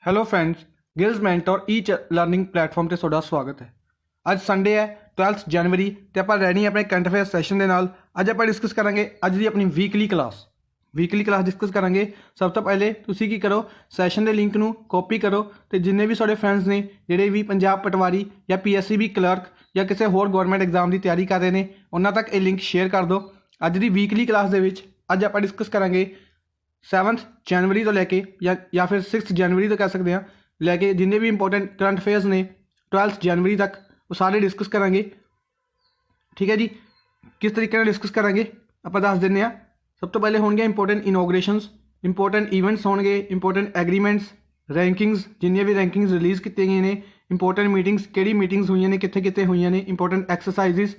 Hello friends, gills mentor e learning platform ਤੇ ਤੁਹਾਡਾ ਸਵਾਗਤ ਹੈ। ਅੱਜ ਸੰਡੇ ਹੈ 12 ਜਨਵਰੀ ਤੇ ਆਪਾਂ ਰੈਡੀ ਆਪਣੇ ਕਰੰਟ ਅਫੇਅਰ ਸੈਸ਼ਨ ਦੇ ਨਾਲ। ਅੱਜ ਆਪਾਂ ਡਿਸਕਸ ਕਰਾਂਗੇ ਅੱਜ ਦੀ ਆਪਣੀ ਵੀਕਲੀ ਕਲਾਸ ਡਿਸਕਸ ਕਰਾਂਗੇ। ਸਭ ਤੋਂ ਪਹਿਲੇ ਤੁਸੀਂ ਕੀ ਕਰੋ, ਸੈਸ਼ਨ ਦੇ ਲਿੰਕ ਨੂੰ ਕਾਪੀ ਕਰੋ ਤੇ ਜਿੰਨੇ ਵੀ ਤੁਹਾਡੇ ਫਰੈਂਡਸ ਨੇ ਜਿਹੜੇ ਵੀ ਪੰਜਾਬ ਪਟਵਾਰੀ ਜਾਂ PSCB ਕਲਰਕ ਜਾਂ ਕਿਸੇ ਹੋਰ ਗਵਰਨਮੈਂਟ ਐਗਜ਼ਾਮ ਦੀ ਤਿਆਰੀ ਕਰ ਰਹੇ ਨੇ ਉਹਨਾਂ ਤੱਕ ਇਹ ਲਿੰਕ ਸ਼ੇਅਰ ਕਰ ਦਿਓ। ਅੱਜ ਦੀ ਵੀਕਲੀ ਕਲਾਸ ਦੇ ਵਿੱਚ ਅੱਜ ਆਪਾਂ ਡਿਸਕਸ ਕਰਾਂਗੇ 7 जनवरी तो लैके या फिर 6 जनवरी तो कह सकते हैं लैके जिन्ने भी इंपॉर्टेंट करंट अफेयर्स ने 12 जनवरी तक वो सारे डिस्कस करांगे। ठीक है जी, किस तरीके से डिस्कस करांगे आप दस दें। सब तो पहले होंगे इंपॉर्टेंट इनोग्रेशनस, इंपॉर्टेंट इवेंट्स होंगे, इंपॉर्टेंट एग्रीमेंट्स, रैंकिंग्स जिन्नियां भी रैंकिंग्स रिलीज़ किए गए हैं, इंपॉर्टेंट मीटिंग्स किहड़ी मीटिंग्स हुई ने कित्थे कित्थे हुई ने, इंपॉर्टेंट एक्सरसाइजिज,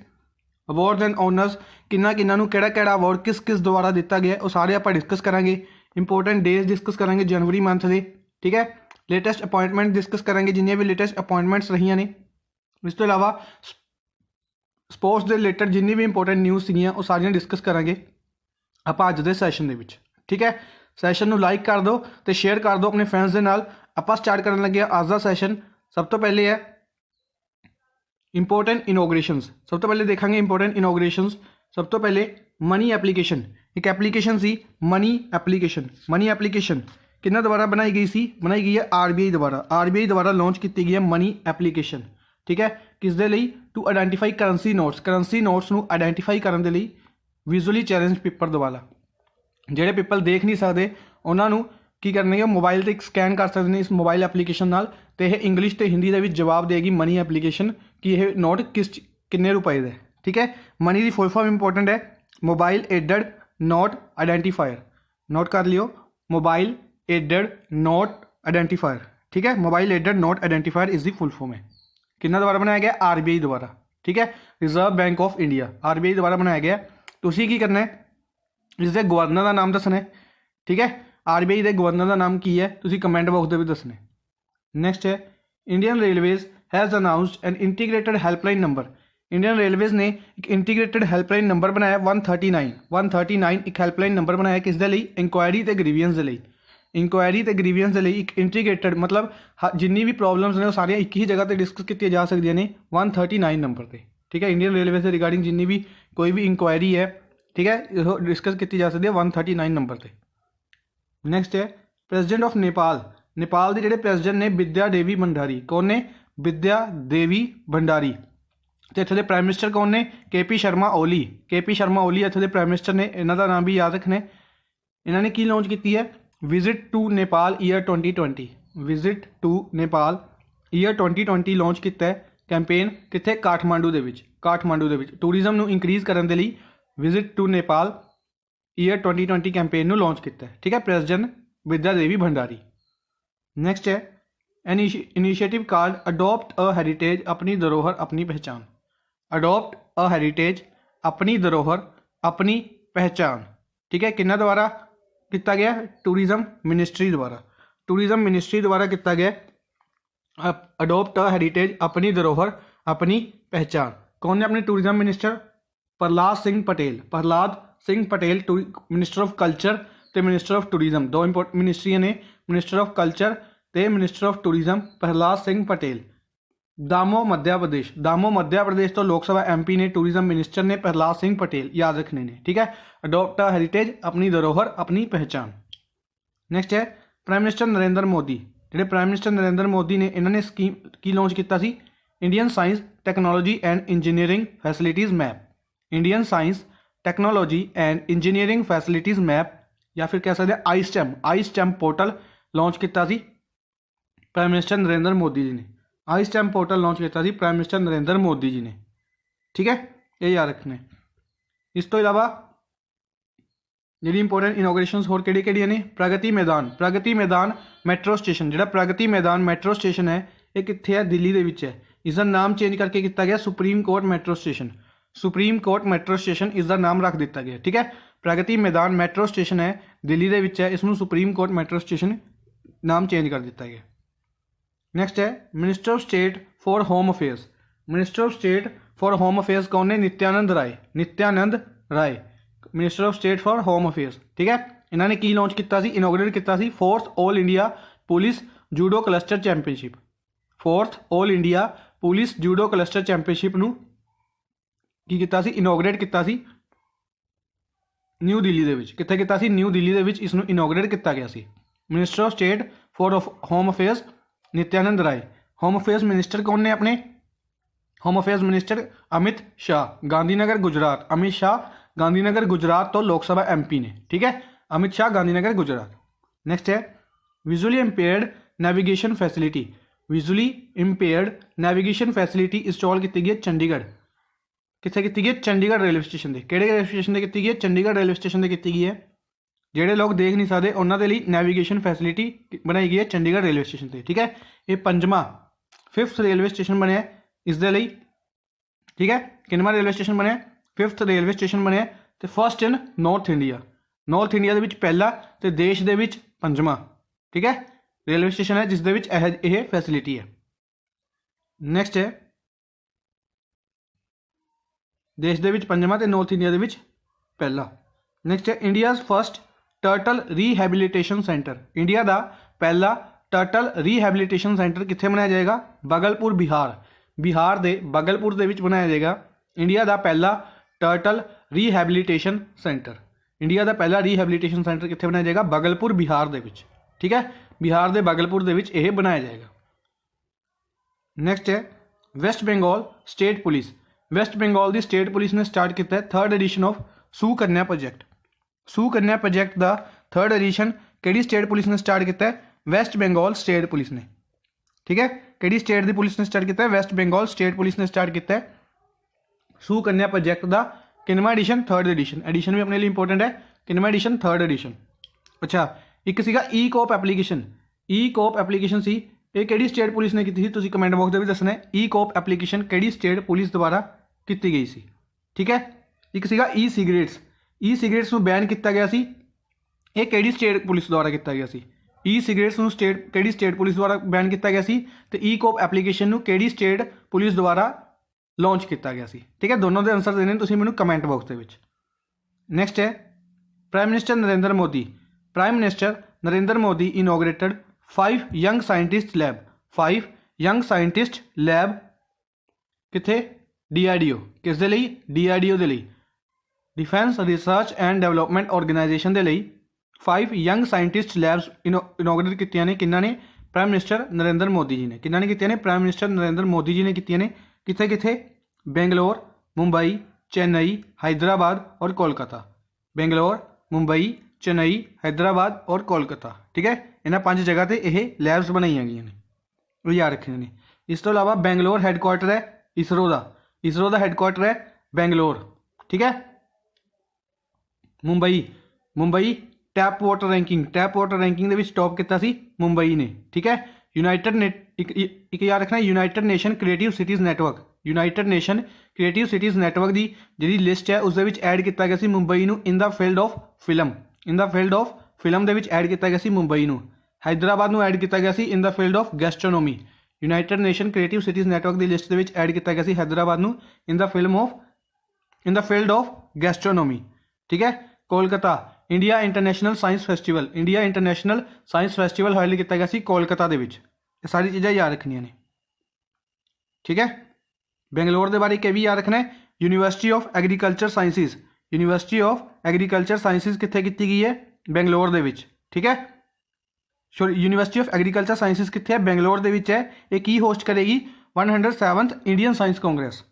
अवार्ड्स एंड ऑनर्स किन्ना नूं किहड़ा अवार्ड किस द्वारा दिता गया वो सारे आप डिस्कस करांगे। इंपॉर्टेंट डेज डिस्कस करेंगे जनवरी मंथ के। ठीक है, लेटेस्ट अपॉइंटमेंट डिस्कस करेंगे जिन्हें भी लेटेस्ट अपॉइंटमेंट्स रही ने। इस तो इलावा स्पोर्ट्स के रिलेटेड जिन्नी भी इंपॉर्टेंट न्यूज़ सीगियां वो सारियां डिस्कस करेंगे आप अज के सैशन के। ठीक है, सैशन को लाइक कर दो तो शेयर कर दो अपने फ्रेंड्स के नाल। आप स्टार्ट करन लगे अज का सैशन। सब तो पहले है इंपॉर्टेंट इनोग्रेशनस। सब तो पहले देखेंगे इंपॉर्टेंट इनोग्रेशनस। सब तो पहले मनी एप्लीकेशन, एक एप्लीकेशन सी मनी एप्लीकेशन किन्ना द्वारा बनाई गई है RBI द्वारा लॉन्च की गई है मनी एप्लीकेशन। ठीक है, किस दे लई टू आइडेंटिफाई करंसी नोट्स नू आइडेंटिफाई करने के लिए विजुअली चैलेंज पीपल द्वारा ਜਿਹੜੇ पीपल देख नहीं सकते उन्होंने की करने मोबाइल से स्कैन कर सकते हैं इस मोबाइल एप्लीकेशन नाल ते यह इंग्लिश तो हिंदी का भी जवाब देगी मनी एप्लीकेशन कि यह नोट किन्ने रुपए का। ठीक है, मनी की फुल फॉर्म इंपॉर्टेंट है mobile aided note identifier. Note कर लियो, मोबाइल एडेड नोट आइडेंटिफायर। ठीक है, मोबाइल एडेड नोट आइडेंटिफायर इस दी फुल फॉर्म है। किन्ना द्वारा बनाया गया? RBI द्वारा। ठीक है, reserve bank of India RBI द्वारा बनाया गया। तुसी की करना है, इसके गवर्नर का नाम दसना है। ठीक है, RBI के गवर्नर का नाम की है तुसी कमेंट बॉक्स में भी दसना है। नैक्सट है Indian railways has announced an integrated helpline number. Indian railways ने एक इंटीग्रेटेड हैल्पलाइन नंबर बनाया 139 एक हैल्पलाइन नंबर बनाया किस दे लई? इंक्वायरी ते ग्रीवियंस दे लई। इंक्वायरी ते ग्रीवियंस दे लई एक इंटीग्रेटेड मतलब जिन्नी भी प्रॉब्लम्स ने वो सारियां एक ही जगह पर डिस्कस की जा सकती ने 139 नंबर पर। ठीक है, इंडियन रेलवे से रिगार्डिंग जिन्नी भी कोई भी इंक्वायरी है, ठीक है, डिस्कस की जा सकती है 139 नंबर पर। नैक्सट है प्रेजिडेंट ऑफ नेपाल के जोड़े प्रेजिडेंट ने विद्या देवी भंडारी। कौन ने? विद्या देवी भंडारी। तो इत्थे दे प्राइम मिनिस्टर कौन ने? KP शर्मा ओली इत्थे दे प्राइम मिनिस्टर ने। इन्हां दा नाम भी याद रखना है। इन्होंने की लॉन्च की है? Visit to Nepal year 2020। Visit to Nepal year 2020 launch किया है कैंपेन कित्थे? काठमांडू दे विच टूरिज्म नू इंक्रीज करने के लिए visit to Nepal year 2020 campaign नू लॉन्च किया है। ठीक है, प्रेजिडेंट विद्या देवी भंडारी। नैक्सट है an initiative called adopt a heritage अपनी धरोहर अपनी पहचान। अडॉप्ट अ हेरिटेज अपनी धरोहर अपनी पहचान। ठीक है, किन्ना द्वारा किया गया? टूरिज्म मिनिस्ट्री द्वारा किया गया अडॉप्ट अ हेरिटेज अपनी धरोहर अपनी पहचान। कौन ने अपने tourism minister? Prahlad Singh Patel minister of culture तो मिनिस्टर ऑफ टूरिज्म। दो इंपोर्टेंट मिनिस्ट्रियां ने, मिनिस्टर ऑफ कल्चर तो minister of tourism Prahlad Singh Patel. दामो मध्य प्रदेश तो लोक सभा MP ने, टूरिज्म मिनिस्टर ने प्रहलाद सिंह पटेल, याद रखने ने। ठीक है, अडॉप्ट अ हेरिटेज अपनी धरोहर अपनी पहचान। नैक्सट है प्राइम मिनिस्टर नरेंद्र मोदी। जो प्राइम मिनिस्टर नरेंद्र मोदी ने इन्होंने स्कीम की लॉन्च किया सी? Indian science technology and engineering facilities map. Indian science technology and engineering facilities map या फिर कह सकते हैं आई स्टैम पोर्टल लॉन्च किया C prime minister Narendra Modi जी ने। आई स्टैम पोर्टल लॉन्च किया C prime minister Narendra Modi जी ने। ठीक है, ये याद रखना है। इस तो इलावा जी इंपोर्टेंट इनोग्रेशनस होर किहड़ियां ने? Pragati Maidan metro station. जो प्रगति मैदान मैट्रो स्टेशन है ये कित्थे है? दिल्ली दे विच है। इसका नाम चेंज करके किया गया सुप्रीम कोर्ट मैट्रो स्टेशन इसका नाम रख दिता गया। ठीक है, प्रगति मैदान मैट्रो स्टेशन है दिल्ली दे विच है, इसनूं सुप्रीम कोर्ट मैट्रो स्टेशन नाम चेंज कर दिता गया। नैक्सट है minister of state for home affairs कौन ने? Nityanand Rai minister of state for home affairs. ठीक है, इन्होंने की लॉन्च किया? इनोग्रेट किया fourth all India police judo cluster championship. Fourth all India police judo cluster championship ਨੂੰ ਕੀ ਕੀਤਾ ਸੀ ਇਨੋਗਰੇਟ ਕੀਤਾ ਸੀ ਨਿਊ ਦਿੱਲੀ ਦੇ ਵਿੱਚ। ਕਿੱਥੇ ਕੀਤਾ ਸੀ ਨਿਊ ਦਿੱਲੀ ਦੇ ਵਿੱਚ ਇਸ ਨੂੰ ਇਨੋਗਰੇਟ ਕੀਤਾ ਗਿਆ ਸੀ। Minister of state for home affairs Nityanand Rai. Home affairs minister कौन ने अपने home affairs minister Amit Shah Gandhinagar Gujarat. Amit Shah Gandhinagar Gujarat तो लोकसभा MP ने ठीक है अमित शाह गांधीनगर गुजरात। नेक्स्ट है visually impaired navigation facility. Visually impaired navigation facility install की गई है चंडीगढ़। कितने की गई है चंडीगढ़ रेलवे स्टेशन से। किहड़े रेलवे स्टेशन से की गई है चंडीगढ़ रेलवे स्टेशन से की गई है। ਜਿਹੜੇ ਲੋਕ ਦੇਖ ਨਹੀਂ ਸਕਦੇ ਉਹਨਾਂ ਦੇ ਲਈ ਨੈਵੀਗੇਸ਼ਨ ਫੈਸਿਲਿਟੀ ਬਣਾਈ ਗਈ ਹੈ ਚੰਡੀਗੜ੍ਹ ਰੇਲਵੇ ਸਟੇਸ਼ਨ ਤੇ ਠੀਕ ਹੈ। ਇਹ ਪੰਜਵਾਂ 5th ਰੇਲਵੇ ਸਟੇਸ਼ਨ ਬਣਿਆ ਇਸ ਦੇ ਲਈ ਠੀਕ ਹੈ। ਕਿੰਨਵਾਂ ਰੇਲਵੇ ਸਟੇਸ਼ਨ ਬਣਿਆ 5th ਰੇਲਵੇ ਸਟੇਸ਼ਨ ਬਣਿਆ ਤੇ ਫਸਟ ਇਨ ਨਾਰਥ ਇੰਡੀਆ। ਨਾਰਥ ਇੰਡੀਆ ਦੇ ਵਿੱਚ ਪਹਿਲਾ ਤੇ ਦੇਸ਼ ਦੇ ਵਿੱਚ ਪੰਜਵਾਂ ਠੀਕ ਹੈ ਰੇਲਵੇ ਸਟੇਸ਼ਨ ਹੈ ਜਿਸ ਦੇ ਵਿੱਚ ਇਹ ਫੈਸਿਲਿਟੀ ਹੈ। ਨੈਕਸਟ ਹੈ ਦੇਸ਼ ਦੇ ਵਿੱਚ ਪੰਜਵਾਂ ਤੇ ਨਾਰਥ ਇੰਡੀਆ ਦੇ ਵਿੱਚ ਪਹਿਲਾ। ਨੈਕਸਟ ਹੈ India's first turtle rehabilitation centre. India का पहला टर्टल रिहैबिलिटेशन सेंटर कित्थे बनाया जाएगा बगलपुर बिहार। बिहार के बगलपुर के बनाया जाएगा इंडिया का पहला टर्टल रिहैबिलिटेशन सेंटर। इंडिया का पहला रिहैबिलिटेशन सेंटर कित्थे बनाया जाएगा बगलपुर बिहार के ठीक है बिहार के बगलपुर के बनाया जाएगा। नैक्सट है West Bengal state police. West Bengal की स्टेट पुलिस ने स्टार्ट किया 3rd edition of Sukanya project. Sukanya project का 3rd एडिशन किहड़ी स्टेट पुलिस ने स्टार्ट किया वैस्ट बंगाल स्टेट पुलिस ने ठीक है। किहड़ी स्टेट की पुलिस ने स्टार्ट किया वैस्ट बंगाल स्टेट पुलिस ने स्टार्ट किया सुकन्या प्रोजैक्ट का किनवा एडिशन 3rd एडिशन। एडिशन भी अपने लिए इंपॉर्टेंट है किनवा एडिशन 3rd एडिशन। अच्छा एक सीगा ई कोप एप्लीकेशन। ई कोप एप्लीकेशन सी ये किहड़ी स्टेट पुलिस ने की थी तुसीं कमेंट बॉक्स में भी दसना है। ई कोप एप्लीकेशन किहड़ी स्टेट पुलिस द्वारा की गई सी ठीक है। एक सीगा ई सिगरेट्स। ई सिगरेट्स ਨੂੰ बैन किया गया सी ਇਹ ਕਿਹੜੀ स्टेट पुलिस द्वारा किया गया सी। ई सिगरेट्स ਨੂੰ ਕਿਹੜੀ स्टेट पुलिस द्वारा बैन किया गया सी ਤੇ ई कोप एप्लीकेशन ਨੂੰ ਕਿਹੜੀ स्टेट पुलिस द्वारा लॉन्च किया गया सी ठीक है। दोनों के आंसर देने तुसीं मैनूं कमेंट बॉक्स ਦੇ ਵਿੱਚ। नैक्सट है prime minister Narendra Modi. Prime minister Narendra Modi inaugurated 5 young scientist lab. 5 young scientist lab कित्थे DRDO किस दे लई DRDO दे लई defence research and development organisation के लिए 5 यंग साइंटिस्ट लैब्स इनोग्रेट कीतियां ने किन्ना ने प्राइम मिनिस्टर नरेंद्र मोदी जी ने। किन्ना ने कीतियां ने प्राइम मिनिस्टर नरेंद्र मोदी जी ने कीतियां ने कित्थे कित्थे बेंगलोर मुंबई चेन्नई हैदराबाद और कोलकाता। बेंगलोर मुंबई चेन्नई हैदराबाद और कोलकाता ठीक है। इन्हां 5 जगह पर यह लैब्स बनाई गई ने वो याद रखने ने। इस तो इलावा बेंगलोर हैडकुआटर है इसरो का। इसरो का हैडकुआटर है बेंगलोर ठीक है। Mumbai Mumbai tap water ranking के टॉप किया मुंबई ने ठीक है। यूनाइटेड ने एक याद रखना United nation creative cities network. United nation creative cities network की जी लिस्ट है उस ऐड किया गया मुंबई नूं in the field of film. In the field of film के ऐड किया गया मुंबई नूं। हैदराबाद नूं ऐड किया गया in the field of gastronomy. United nation creative cities network की लिस्ट के ऐड किया गया हैदराबाद नूं in the field of gastronomy ठीक है। Kolkata India international science festival. India international science festival hold किया गया कोलकाता के ये सारी चीज़ें याद रखनियां ने ठीक है। बेंगलोर के बारे भी याद रखना है university of agriculture sciences. University of agriculture sciences कित्थे की गई है बेंगलोर के ठीक है। यूनिवर्सिटी ऑफ एग्रीकल्चर साइंसिस कित्थे है बेंगलोर के है। ये की होस्ट करेगी 107th Indian science congress.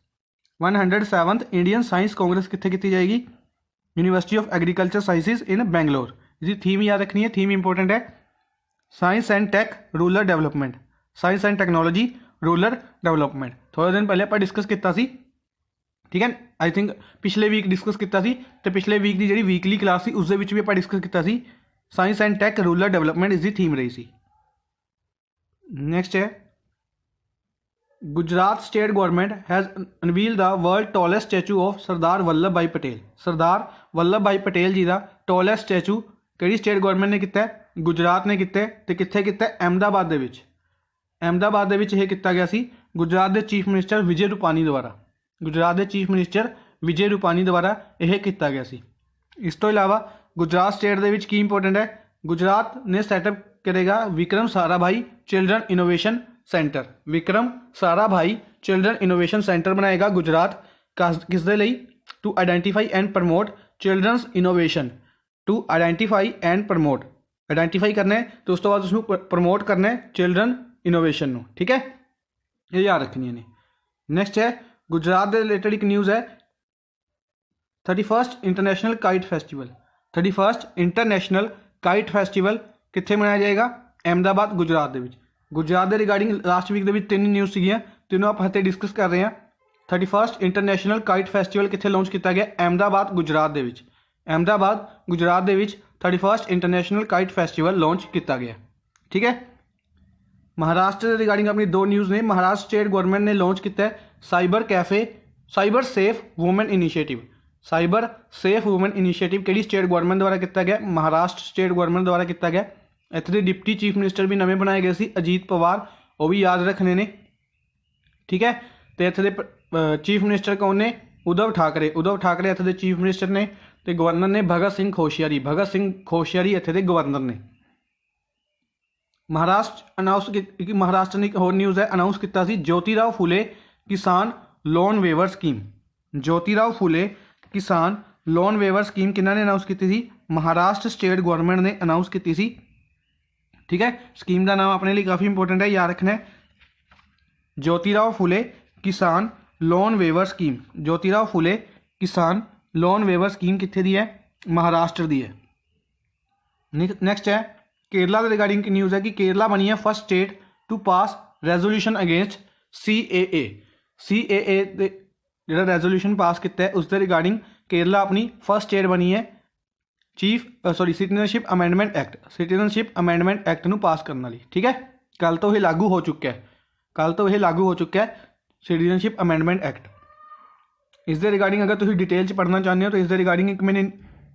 107th Indian science congress कित्थे की जाएगी university of agriculture sciences in Bangalore. इसकी थीम याद रखनी है थीम इंपॉर्टेंट है science and tech rural development. Science and technology rural development थोड़े दिन पहले आप डिस्कस किया ठीक है। आई थिंक पिछले वीक डिस्कस किया तो पिछले वीक की जी वीकली क्लास थी उस भी आप डिस्कस किया science and tech rural development इसकी थीम रही सी। नैक्सट है Gujarat state government has unveil the world tallest statue of Sardar Vallabh Bhai Patel. Sardar Vallabh Bhai Patel ji का टॉलेस्ट स्टैचू किहड़ी स्टेट गवर्नमेंट ने किया गुजरात ने किया तो कित्थे किया अहमदाबाद के अहमदाबाद किया गया सी गुजरात के चीफ मिनिस्टर विजय रूपानी द्वारा। गुजरात के चीफ मिनिस्टर विजय रूपानी द्वारा यह किया गया सी। इस तो इलावा गुजरात स्टेट के की इंपॉर्टेंट है गुजरात ने सैटअप करेगा Vikram Sarabhai children innovation centre. Vikram Sarabhai children innovation centre बनाएगा गुजरात किस दे लई to identify and promote children's innovation. To identify and promote, identify करना है तो उस तो बाद उसनू प्रमोट करना है चिल्ड्रन इनोवेशन नू। ठीक है, ये याद रखनी है। नैक्सट है गुजरात के रिलेटेड एक न्यूज़ है 31 international kite festival. 31 international kite festival कित्थे मनाया जाएगा? अहमदाबाद गुजरात दे विच। गुजरात के रिगार्डिंग लास्ट वीक के तीन न्यूज़ सीगियां, तीनों आप हत्ते डिस्कस कर रहे हैं। 31 इंटरनेशनल काइट फैसटिवल कित्थे लॉन्च किया गया? अहमदाबाद गुजरात दे विच। अहमदाबाद गुजरात दे विच 31 इंटरनेशनल काइट फैसटिवल लॉन्च किया गया। ठीक है, महाराष्ट्र के रिगार्डिंग अपनी दो न्यूज़ ने। महाराष्ट्र स्टेट गवर्नमेंट ने लॉन्च किया cyber cafe cyber safe women initiative. Cyber safe women initiative किहड़ी स्टेट गवर्नमेंट द्वारा किया गया? महाराष्ट्र स्टेट गवर्नमेंट द्वारा किया गया। इत्थे दे डिप्टी चीफ मिनिस्टर भी नवे बनाए गए सी अजीत पवार, वो भी याद रखने ने। ठीक है, तो इत्थे दे चीफ मिनिस्टर कौन ने? उद्धव ठाकरे। उद्धव ठाकरे इत्थे दे चीफ मिनिस्टर ने, तो गवर्नर ने भगत सिंह कोश्यारी। भगत सिंह कोश्यारी इत्थे दे गवर्नर ने। महाराष्ट्र ने एक होर न्यूज़ है अनाउंस किया सी ज्योतिराव फुले किसान loan waiver scheme. Jyotirao Phule किसान लोन वेवर स्कीम किन्होंने अनाउंस की थी? महाराष्ट्र स्टेट गवर्नमेंट ने अनाउंस की थी। ठीक है, स्कीम का नाम अपने लिए काफ़ी इंपॉर्टेंट है, याद रखना है। ज्योतिराव फुले किसान loan waiver scheme. Jyotirao Phule किसान लोन वेवर स्कीम कित्थे दी है? महाराष्ट्र दी है। नैक्सट है केरला के रिगार्डिंग की न्यूज़ है कि केरला बनी है first state to pass resolution against CAA। CAA जो रेजोल्यूशन पास किया है उसके रिगार्डिंग केरला अपनी फर्स्ट स्टेट बनी है citizenship amendment act. Citizenship amendment act नू पास करने वाली। ठीक है, कल तो यह लागू हो चुका है। कल तो यह लागू हो चुका है सिटीजनशिप अमेंडमेंट एक्ट। इसके रिगार्डिंग अगर तुम डिटेल पढ़ना चाहते हो तो इसके रिगार्डिंग एक मैंने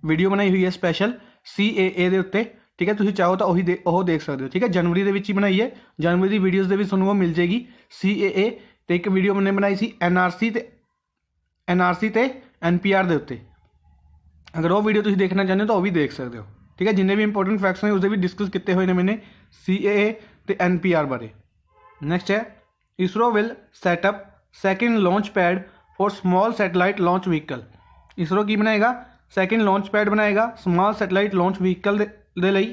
वीडियो बनाई हुई है स्पैशल CAA के उत्ते। ठीक है, तुम चाहो तो वही देख सकते हो। ठीक है, जनवरी के ही बनाई है, जनवरी की वीडियोज़ भी तुहानूं वो मिल जाएगी। CAA तो एक वीडियो मैंने बनाई सी NRC ते NPR के उत्ते। अगर वो वीडियो तुम देखना चाहते हो तो वह भी देख सकते हो। ठीक है, जिन्हें भी इंपॉर्टेंट फैक्ट्स ने उसके भी डिस्कस किए हुए हैं मैंने CAA ते NPR बारे। नैक्सट है ISRO will setup second launch pad for small satellite launch vehicle. ISRO की बनाएगा? सैकेंड लॉन्च पैड बनाएगा स्मॉल सैटेलाइट लॉन्च व्हीकल दे लई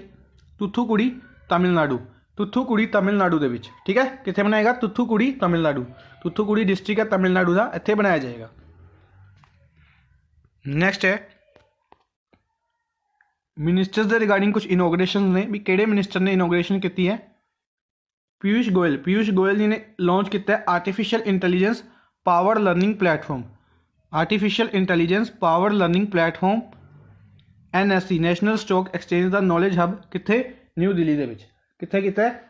तुथुकुड़ी तमिलनाडु। तुथुकुड़ी तमिलनाडु दे विच। ठीक है, कित्थे बनाएगा? तुथुकुड़ी तमिलनाडु। तुथुकुड़ी डिस्ट्रिक्ट है तमिलनाडु का, इत्थे बनाया जाएगा। नैक्सट है मिनिस्टर्स के रिगार्डिंग कुछ इनोग्रेशन ने भी किहड़े मिनिस्टर ने इनोग्रेशन की है? पीयूष गोयल। पीयूष गोयल जी ने लॉन्च किया है artificial intelligence power learning platform. Artificial intelligence power learning platform NSE national stock exchange का नॉलेज हब कित्थे? न्यू दिल्ली दे विच। कित्थे कीता है?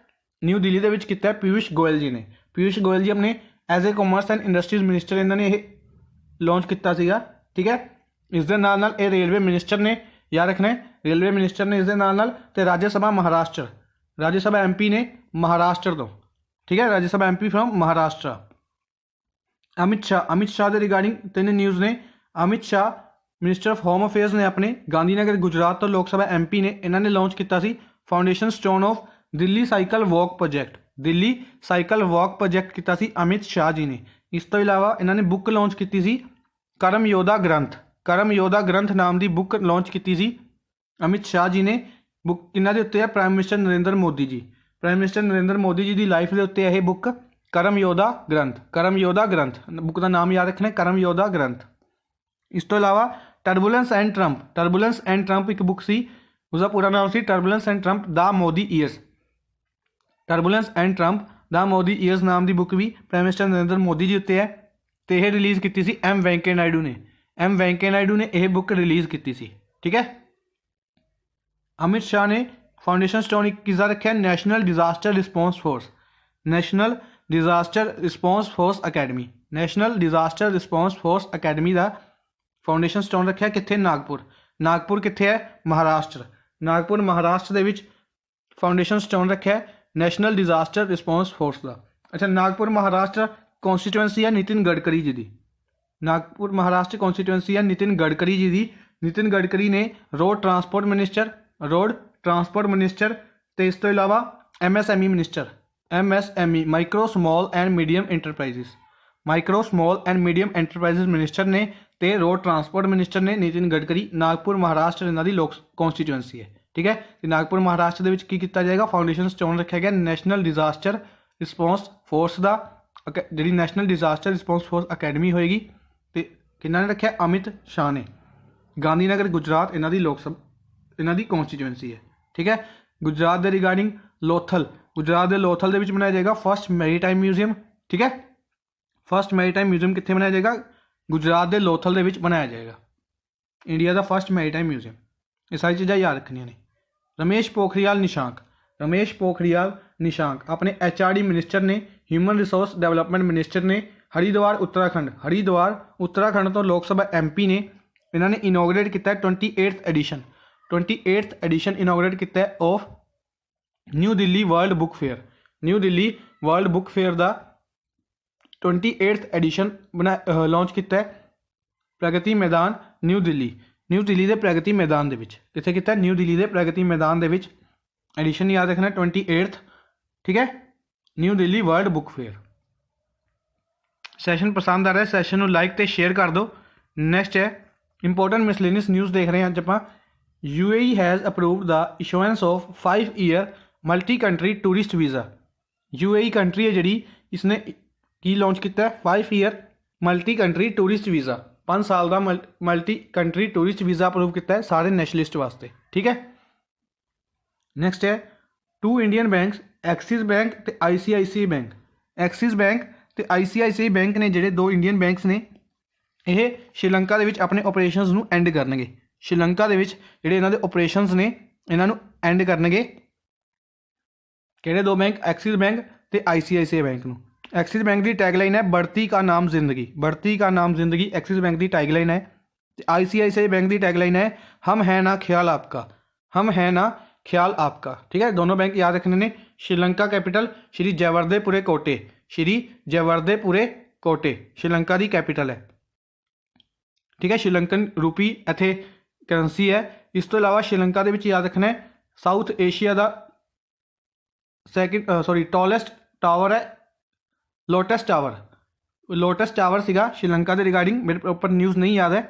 न्यू दिल्ली दे विच कीता है पीयूष गोयल जी ने। पीयूष गोयल जी अपने as a commerce and industries minister इन्होंने लॉन्च किया सीगा। ठीक है, इस दे नाल नाल ये रेलवे मिनिस्टर ने, याद रखना है रेलवे मिनिस्टर ने इस दे नाल नाल ते राज्यसभा महाराष्ट्र, राज्यसभा MP ने महाराष्ट्र तो। ठीक है, राज्यसभा MP फ्रॉम महाराष्ट्र। अमित शाह के रिगार्डिंग तीन न्यूज़ ने। Amit Shah minister of home affairs ने अपने गांधीनगर गुजरात तो लोक सभा MP ने इन्होंने लॉन्च किया सी foundation stone of Delhi cycle walk project. Delhi cycle walk project किया सी अमित शाह जी ने। इस तो इलावा इन्होंने बुक लॉन्च की सी कर्म योद्धा ग्रंथ। कर्म योद्धा ग्रंथ नाम की बुक लॉन्च की सी अमित शाह जी ने। बुक किन्ना दे उत्ते है? प्राइम मिनिस्टर नरेंद्र मोदी जी। प्राइम मिनिस्टर नरेंद्र मोदी जी की लाइफ के उत्ते यह बुक कर्म योद्धा ग्रंथ। कर्म योद्धा ग्रंथ बुक का नाम याद रखना है, कर्म योद्धा ग्रंथ। इस तो इलावा turbulence and Trump. Turbulence and Trump एक बुक सी, उसका पूरा नाम सी turbulence and Trump the Modi years. Turbulence and Trump the Modi years नाम की बुक भी प्राइम मिनिस्टर नरेंद्र मोदी जी उत्ते है, तो यह रिलीज़ की सी M वेंकैया नायडू ने। M वेंकैया नायडू ने यह बुक रिलीज़ की सी। ठीक है, अमित शाह ने फाउंडेशन स्टोन किसका रखा? National disaster response force. National disaster response force academy. National disaster response force academy का फाउंडेशन स्टोन रखा कित्थे? नागपुर। नागपुर कित्थे है? महाराष्ट्र। नागपुर महाराष्ट्र दे विच फाउंडेशन स्टोन रखा है नैशनल डिजास्टर रिस्पॉन्स फोर्स का। अच्छा, नागपुर महाराष्ट्र कॉन्स्टिट्यूएंसी है नितिन गडकरी जी की। नागपुर महाराष्ट्र कॉन्स्टिट्यूएंसी है नितिन गडकरी जी की। नितिन गडकरी ने रोड ट्रांसपोर्ट मिनिस्टर तो इस तो इलावा MSME minister, MSME micro small and medium enterprises, micro small and medium enterprises minister ने ते रोड ट्रांसपोर्ट मिनिस्टर ने नितिन गडकरी। नागपुर महाराष्ट्र इन्हां दी लोक कॉन्स्टिट्यूएंसी है, ठीक है। तो नागपुर महाराष्ट्र दे विच की कीता जाएगा, फाउंडेशन स्टोन रखा गया नैशनल डिजास्टर रिस्पॉन्स फोर्स का, जी national disaster response force academy होएगी। तो किन्ना ने रखा, अमित शाह ने। गांधीनगर गुजरात इन्हां दी लोक सभा इन्हां दी कॉन्स्टिट्यूएंसी है, ठीक है। गुजरात के रिगार्डिंग लोथल, गुजरात के लोथल के बनाया जाएगा फर्स्ट मैरीटाइम म्यूजियम, ठीक है। फर्स्ट मैरीटाइम म्यूजियम कितने बनाया जाएगा, गुजरात के लोथल के बनाया जाएगा, इंडिया का फर्स्ट मैरीटाइम म्यूजियम। ये सारी चीज़ां याद रखनियां ने। रमेश पोखरियाल निशांक, रमेश पोखरियाल निशांक अपने HRD मिनिस्टर ने, ह्यूमन रिसोर्स डेवलपमेंट मिनिस्टर ने। हरिद्वार उत्तराखंड, हरिद्वार उत्तराखंड तो लोक सभा MP ने, इन्होंने इनोग्रेट किया 28th एडिशन इनोग्रेट किया of new Delhi world book fair, new Delhi world book fair का 28th एडिशन बना लॉन्च किया प्रगति मैदान न्यू दिल्ली, न्यू दिल्ली के प्रगति मैदान कितने किया, न्यू दिल्ली के प्रगति मैदान एडिशन याद रखना 28th, ठीक है, new Delhi world book fair. Session पसंद आ रहा है, सैशन को लाइक तो शेयर कर दो। नैक्सट है इंपोर्टेंट मिसलेनियस न्यूज़ देख रहे हैं अज आप। UAE has approved the issuance of 5 year multi country tourist visa. UAE country है जी, इसने की लॉन्च किया 5 year multi country tourist visa, 5 साल का multi country tourist visa approve किया है सारे नैशनलिस्ट वास्ते, ठीक है। नैक्सट है 2 इंडियन बैंक्स, एक्सिस बैंक तो ICICI बैंक, एक्सिस बैंक तो ICICI बैंक ने जोड़े 2 इंडियन बैंक्स ने, यह श्रीलंका के अपने ऑपरेशनस नूं एंड करनगे। श्रीलंका के जोड़े इन्हों के ऑपरेशनस ने इन्हों एंड करनगे किहड़े 2 बैंक, एक्सिस बैंक तो ICICI बैंक नूं। एक्सिस बैंक की टैगलाइन है बढ़ती का नाम जिंदगी, बढ़ती का नाम जिंदगी एक्सिस बैंक की टैगलाइन है। ICICI बैंक की टैगलाइन है हम हैं ना ख्याल आपका, हम हैं ना ख्याल आपका, ठीक है। दोनों बैंक याद रखने ने। श्रीलंका कैपिटल श्री जयवर्धेपुरे कोटे, श्री जयवर्धेपुरे कोटे श्रीलंका की कैपिटल है, ठीक है। श्रीलंकन रूपी इत्थे करंसी है। इस तो इलावा श्रीलंका के याद रखना है साउथ एशिया का टॉलेस्ट टावर है लोटस टावर, लोटस टावर सीगा श्रीलंका के रिगार्डिंग, मेरे प्रॉपर न्यूज़ नहीं याद है,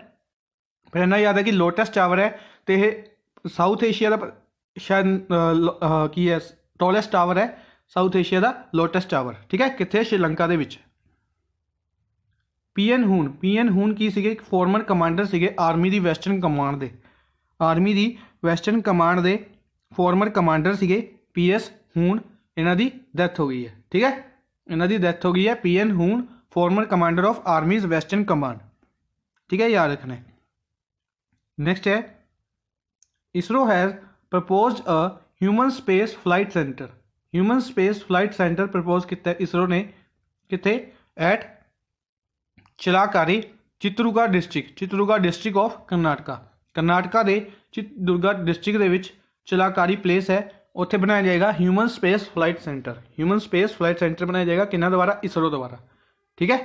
पर इन्ना याद है कि लोटस टावर है तो यह साउथ एशिया का शायद की है टॉलेस्ट टावर है साउथ एशिया का लोटस टावर, ठीक है। कितने श्रीलंका के PN हून, PN हून की सीगे फॉर्मर कमांडर सीगे आर्मी की वैसटर्न कमांड के, आर्मी की वैसटर्न कमांड के फॉर्मर कमांडर सीगे PS हून, इन्हां दी डैथ हो गई है, ठीक है। इन्हां दी डैथ हो गई है PN हून, former commander of armies western command, ठीक है, याद रखना है। नेक्स्ट है ISRO has proposed a human space flight centre, human space flight centre propose किया इसरो ने कितने at Challakere Chittorgarh district, Chittorgarh district of Karnataka, Karnataka के चित्तूरगढ़ डिस्ट्रिक्ट के चिलाकारी प्लेस है, उत्थे बनाया जाएगा human space flight centre, human space flight centre बनाया जाएगा किन्ना द्वारा, इसरो द्वारा, ठीक है,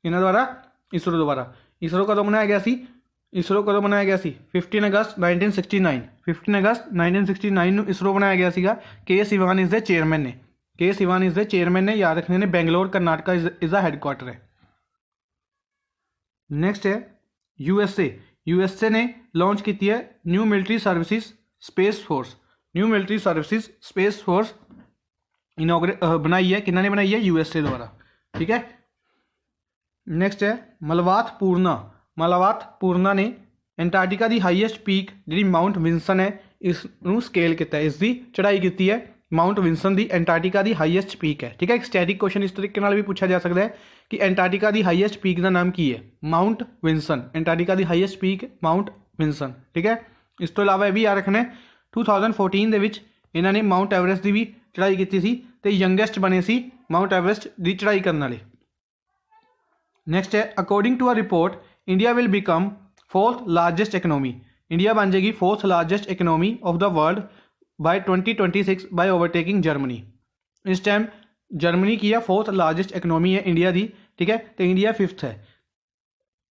किन्ना द्वारा, इसरो द्वारा। इसरो कदों बनाया गया सी, इसरो कदों बनाया गया सी 15 अगस्त 1969, 15 अगस्त 1969 नूं इसरो बनाया गया सीगा। K Siwan is the chairman ने, K Siwan is the chairman ने, याद रखने ने। Bangalore Karnataka is the headquarter है। नेक्स्ट है USA, USA ने लॉन्च की है new military services space force, new military services space force इनोग्रेट बनाई है, किन्ना ने बनाई है, USA द्वारा, ठीक है। नेक्स्ट है मलवात पूर्णा, मलावात पूर्णा ने एंटार्टिका की हाईएस्ट पीक जी माउंट विंसन है इसनूं स्केल किया, इसकी चढ़ाई की है माउंट विंसन की, एंटार्टिका की हाईएस्ट पीक है, ठीक है। एक स्टैटिक क्वेश्चन इस तरीके भी पूछा जा सकता है कि एंटार्टिका की हाईएस्ट पीक का नाम की है, माउंट विंसन, एंटार्टिका की हाईएस्ट पीक माउंट विंसन, ठीक है। इस तो इलावा यह भी याद रखना है 2014 के इन्होंने माउंट एवरेस्ट की भी चढ़ाई की थी तो यंगेस्ट बने सी माउंट एवरेस्ट की चढ़ाई करने वाले। नेक्स्ट है according to a report India will become 4th largest economy, India बन जाएगी 4th largest economy of the world by 2026 by overtaking Germany. इस टाइम जर्मनी की है 4th लार्जेस्ट इकनॉमी है इंडिया की, ठीक है, तो इंडिया 5th है।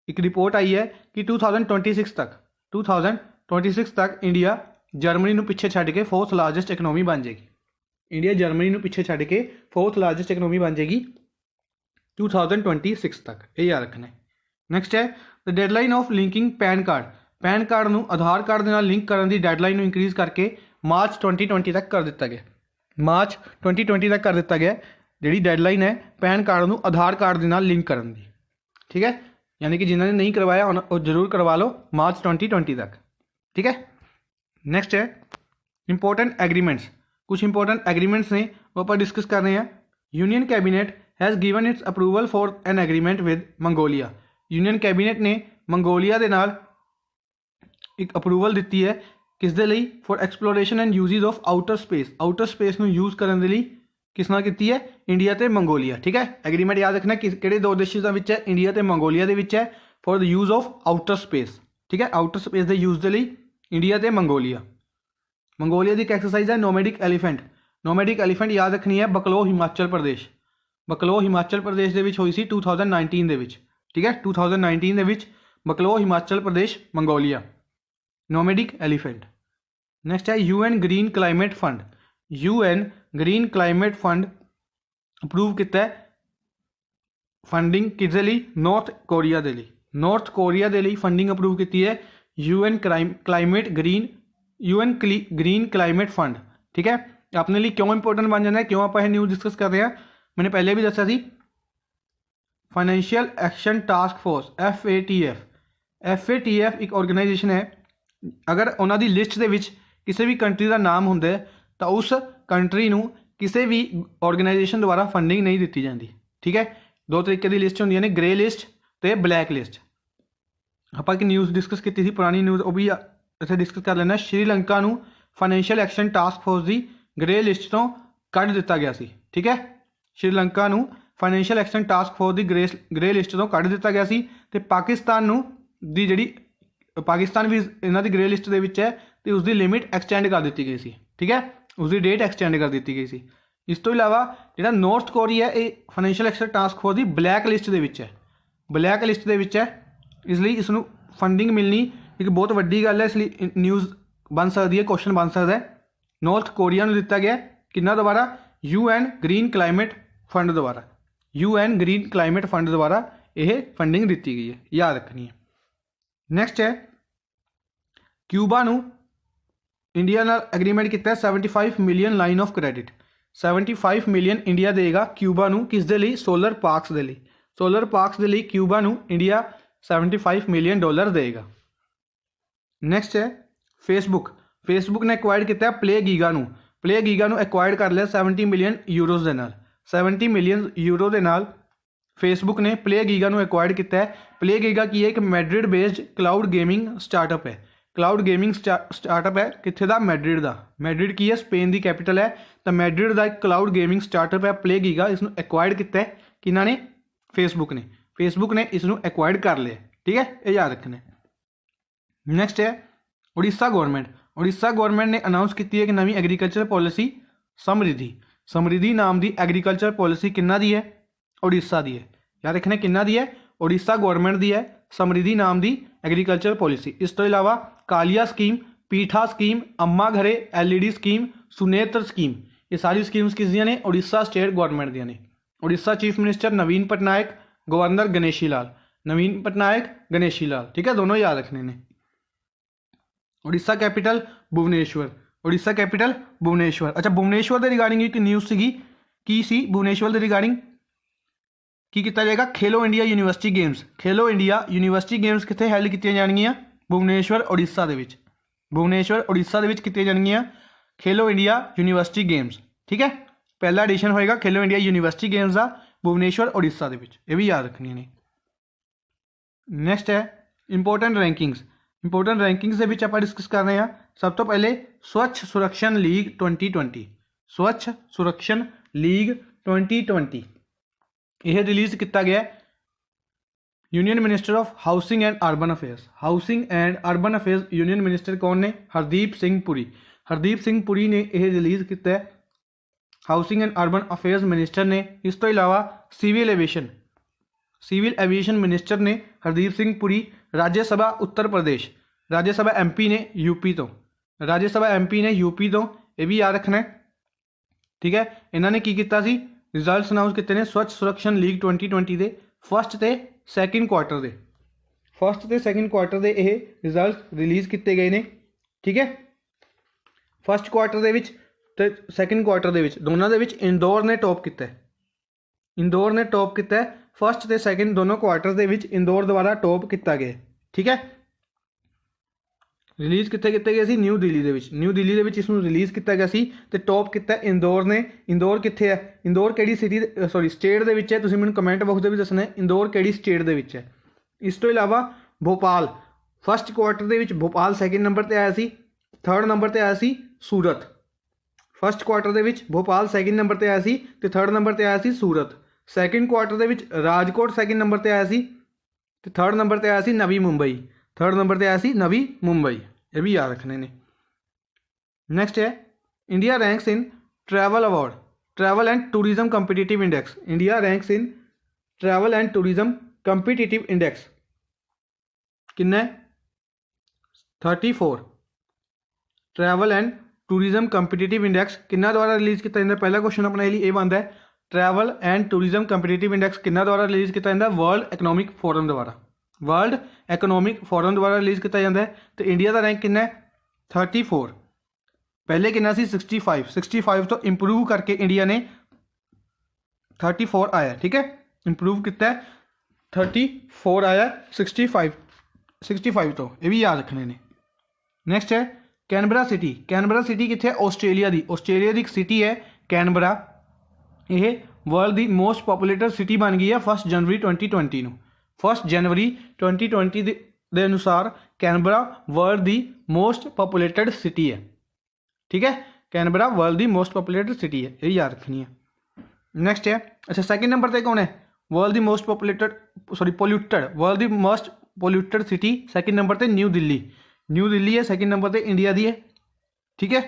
एक रिपोर्ट आई है कि 2026 तक इंडिया ਜਰਮਨੀ ਨੂੰ ਪਿੱਛੇ ਛੱਡ ਕੇ 4th ਲਾਰਜੈਸਟ ਇਕਨੋਮੀ ਬਣ ਜਾਏਗੀ। ਇੰਡੀਆ ਜਰਮਨੀ ਨੂੰ ਪਿੱਛੇ ਛੱਡ ਕੇ 4th ਲਾਰਜੈਸਟ ਇਕਨੋਮੀ ਬਣ ਜਾਏਗੀ 2026 ਤੱਕ, ਇਹ ਯਾਦ ਰੱਖਣਾ। ਨੈਕਸਟ ਹੈ the deadline of linking PAN card. PAN card ਨੂੰ ਆਧਾਰ ਕਾਰਡ ਦੇ ਨਾਲ ਲਿੰਕ ਕਰਨ ਦੀ ਡੈਡਲਾਈਨ ਨੂੰ ਇੰਕਰੀਜ਼ ਕਰਕੇ ਮਾਰਚ 2020 ਤੱਕ ਕਰ ਦਿੱਤਾ ਗਿਆ। ਮਾਰਚ 2020 ਤੱਕ ਕਰ ਦਿੱਤਾ ਗਿਆ ਜਿਹੜੀ ਡੈਡਲਾਈਨ ਹੈ ਪੈਨ ਕਾਰਡ ਨੂੰ ਆਧਾਰ ਕਾਰਡ ਦੇ ਨਾਲ ਲਿੰਕ ਕਰਨ ਦੀ। ਠੀਕ ਹੈ, यानी कि जिन्होंने नहीं करवाया वो जरूर करवा लो मार्च 2020 तक। ठीक है, नेक्स्ट है इंपॉर्टेंट एग्रीमेंट्स। कुछ इंपॉर्टेंट एग्रीमेंट्स ने वो पर डिस्कस कर रहे हैं। Union cabinet has given its approval for an agreement with Mongolia. Union cabinet ने मंगोलिया के नाल एक अप्रूवल दी है किस दे लई for exploration and uses of outer space. Outer space में यूज़ करने के लिए किस नाल की है, इंडिया ते मंगोलिया। ठीक है, एग्रीमेंट याद रखना किहड़े दो देशों का विच है, इंडिया ते मंगोलिया दे विच है for the use of outer space. ठीक है, आउटर स्पेस के यूज़ के लिए इंडिया ते मंगोलिया। मंगोलिया की एक एक्सरसाइज है नोमैडिक एलीफेंट। नोमैडिक एलीफेंट याद रखनी है बकलो हिमाचल प्रदेश। बकलो हिमाचल प्रदेश के हुई सी 2019 दे विच। ठीक है, 2019 दे विच बकलो Himachal Pradesh Mongolia nomadic elephant. Next है UN green climate fund. UN green climate fund approve किया फंडिंग किस लिए, नॉर्थ कोरिया के लिए। नॉर्थ कोरिया के लिए फंडिंग अप्रूव की है UN ग्रीन क्लाइमेट फंड। ठीक है, अपने लिए क्यों इंपोर्टेंट बन जाता है, क्यों आप न्यूज़ डिस्कस कर रहे हैं, मैंने पहले भी दसा सी। Financial action task force FATF एक ऑर्गेनाइजेशन है। अगर उन्होंने लिस्ट के किसी भी कंट्री का नाम होंगे तो उस कंट्री नूं किसी भी ऑर्गेनाइजेशन द्वारा फंडिंग नहीं दी जाती। ठीक है, दो तरीके की लिस्ट होंदी ने, ग्रे लिस्ट तो ब्लैक लिस्ट। आप एक न्यूज़ डिस्कस की थी पुरानी न्यूज़, वो भी इतने डिस्कस कर लेना। श्रीलंका नूं फाइनेंशियल एक्शन टास्क फोर्स की ग्रे लिस्ट तो कढ़ दिता गया सी। ठीक है, श्रीलंका नूं फाइनेंशियल एक्शन टास्क फोर्स की ग्रे लिस्ट तो कढ़ दिता गया सी ते पाकिस्तान नूं दी जिहड़ी पाकिस्तान भी इन्हां दी ग्रे लिस्ट दे विच है ते उसकी लिमिट एक्सटेंड कर दी गई सी। ठीक है, उसकी डेट एक्सटेंड कर दी गई सी। इस तो इलावा जो नॉर्थ कोरिया ये फाइनेंशियल एक्शन टास्क फोर्स की ब्लैक लिस्ट के है, ब्लैक लिस्ट के है, इसलिए इसनों फंडिंग मिलनी एक बहुत वड्डी गल है। इसलिए न्यूज़ बन सकती है, क्वेश्चन बन सकता है। नॉर्थ कोरिया को दिता गया किन्ना दोबारा, UN ग्रीन क्लाइमेट फंड द्वारा। UN ग्रीन क्लाइमेट फंड द्वारा यह फंडिंग दी गई है, याद रखनी है। नैक्सट है क्यूबा नूं इंडिया नाल एग्रीमेंट किया 75 million line of credit. 75 million India देगा क्यूबा नूं किस दे लई, सोलर पार्क्स दे लई। सोलर पार्क्स दे लई क्यूबा नूं इंडिया 75 मिलियन डॉलर देगा। नैक्सट है फेसबुक। फेसबुक ने एक्वायर्ड किया प्ले गीगा नूं। प्ले गीगा नूं एक्वायर्ड कर लिया 70 मिलियन यूरोज़ दे नाल। 70 मिलियन यूरो के नाल फेसबुक ने प्ले गीगा नूं एक्वायर्ड किया है। प्ले गीगा की है एक Madrid based cloud gaming startup है। क्लाउड गेमिंग स्टार्टअप है कित्थे दा, मैड्रिड का। मैड्रिड की है, स्पेन की कैपिटल है। तो मैड्रिड का एक क्लाउड गेमिंग स्टार्टअप है प्ले गीगा। इसनों एक्वायर्ड किया है किन्हां ने, फेसबुक ने। फेसबुक ने इसनों एक्वायर्ड कर लिया। ठीक है, ये याद रखना। नैक्सट है उड़ीसा गवर्नमेंट। उड़ीसा गवर्नमेंट ने अनाउंस की है कि नवी एग्रीकल्चर पॉलिसी समृद्धि। समृद्धि नाम की एग्रीकल्चर पॉलिसी किन्ना दी है, उड़ीसा की है। याद रखना किन्ना दी है, उड़ीसा गवर्नमेंट की है समृद्धि नाम की एग्रीकल्चर पॉलिसी। इस तो इलावा कालिया स्कीम, पीठा स्कीम, अम्मा घरे, LED स्कीम, सुनेत्र स्कीम, ये सारी स्कीम्स किस दियां ने, उड़ीसा स्टेट गवर्नमेंट दियां ने। उड़ीसा चीफ मिनिस्टर नवीन पटनायक, गवर्नर गणेशी लाल। नवीन पटनायक, गणेशी लाल। ठीक है, दोनों याद रखने ने। उड़ीसा कैपिटल भुवनेश्वर। उड़ीसा कैपिटल भुवनेश्वर। अच्छा, भुवनेश्वर के रिगार्डिंग एक न्यूज़ सी की सी, भुवनेश्वर के रिगार्डिंग की किया जाएगा, खेलो इंडिया यूनिवर्सिटी गेम्स। खेलो इंडिया यूनिवर्सिटी गेम्स कितने हैल्ड की जाएगियां, भुवनेश्वर उड़ीसा दे विच। भुवनेश्वर उड़ीसा दे विच की जाएगियां खेलो इंडिया यूनिवर्सिटी गेम्स। ठीक है, पहला एडिशन होएगा खेलो इंडिया यूनिवर्सिटी गेम्स का भुवनेश्वर उड़ीसा दे विच, ये भी याद रखनी ने। नैक्सट है इंपोर्टेंट रैंकिंग्स। इंपोर्टेंट रैंकिंग्स के विच आपां डिस्कस कर रहे हैं। सब तो पहले स्वच्छ सुरक्षण लीग 2020। स्वच्छ सुरक्षण लीग 2020 यह रिलीज़ किया गया union minister of housing and urban affairs. Housing and urban affairs union minister कौन ने, हरदीप सिंह पुरी। हरदीप सिंह पुरी ने यह रिलीज़ किया housing and urban affairs minister ने। इस तो इलावा सिविल एविएशन मिनिस्टर ने हरदीप सिंह पुरी। राज्य सभा उत्तर प्रदेश, राज्य सभा MP ने UP तो। राज्य सभा MP ने यूपी तो, ये भी याद रखना है, ठीक है। इन्होंने की किया सी रिजल्ट्स अनाउंस किए ने स्वच्छ सुरक्षण लीग 2020 के फस्ट तो सैकेंड क्वार्टर के, फस्ट तो सैकेंड क्वार्टर के ये रिजल्ट रिलीज़ किए गए हैं, ठीक है। फस्ट क्वार्टर के सैकेंड क्वार्टर के दोनों के इंदौर ने टॉप किया, इंदौर ने टॉप किया फस्ट तो सैकेंड दोनों क्वार्टर के इंदौर द्वारा टॉप किया गया, ठीक है। रिलीज़ कितने किए गए सी न्यू दिल्ली के, न्यू दिल्ली के इसमें रिलीज़ किया गया सी ते टॉप किया इंदौर ने। इंदौर कितने है, इंदौर किहड़ी सिटी सॉरी स्टेट के विच है, तुसीं मैनूं कमेंट बॉक्स में भी दसना है इंदौर किहड़ी स्टेट के विच है। इस तो इलावा भोपाल फस्ट क्वार्टर के विच भोपाल सैकेंड नंबर पर आया सी, थर्ड नंबर पर आया सी सूरत। फस्ट क्वार्टर के विच भोपाल सैकेंड नंबर पर आया सी ते थर्ड नंबर पर आया सी सूरत। सैकेंड क्वार्टर के विच राजकोट सैकेंड नंबर पर आया सी ते थर्ड नंबर पर आया सी नवी मुंबई, थर्ड नंबर पर आया सी नवी मुंबई, ये भी याद रखने ने। नेक्स्ट है India ranks in travel award, travel and tourism competitive index. India ranks in travel and tourism competitive index कितना है 34। Travel and tourism competitive index कितना द्वारा रिलीज़ किया जाता है, पहला क्वेश्चन अपने लिए ये बनता है travel and tourism competitive index कितना द्वारा रिलीज़ किया जाता है, वर्ल्ड इकनॉमिक फोरम द्वारा, वर्ल्ड इकनॉमिक फोरम द्वारा रिलीज़ किया जाता है। तो इंडिया का रैंक कितना है 34, पहले कितना सी 65, 65 तो इंप्रूव करके इंडिया ने 34 आया, ठीक है। इंप्रूव किया है 34 आया 65 तो ये भी याद रखने ने। नेक्स्ट है कैनबरा सिटी, कैनबरा सिटी कितने है ऑस्ट्रेलिया की, ऑस्ट्रेलिया की एक सिटी है कैनबरा, ये वर्ल्ड की मोस्ट पॉपूलेटेड सिटी बन गई है 1 जनवरी 2020 ਨੂੰ। 1 जनवरी 2020 के अनुसार कैनबरा वर्ल्ड की मोस्ट पॉपूलेटेड सिटी है, ठीक है। कैनबरा वर्ल्ड की मोस्ट पॉपूलेटेड सिटी है, ये याद रखनी है। नेक्स्ट है अच्छा सेकंड नंबर पर कौन है, वर्ल्ड की मोस्ट पॉपूलेटेड सॉरी पोल्यूटेड, वर्ल्ड की most polluted city second number पर न्यू दिल्ली, न्यू दिल्ली है सेकंड नंबर पर इंडिया की है, ठीक है।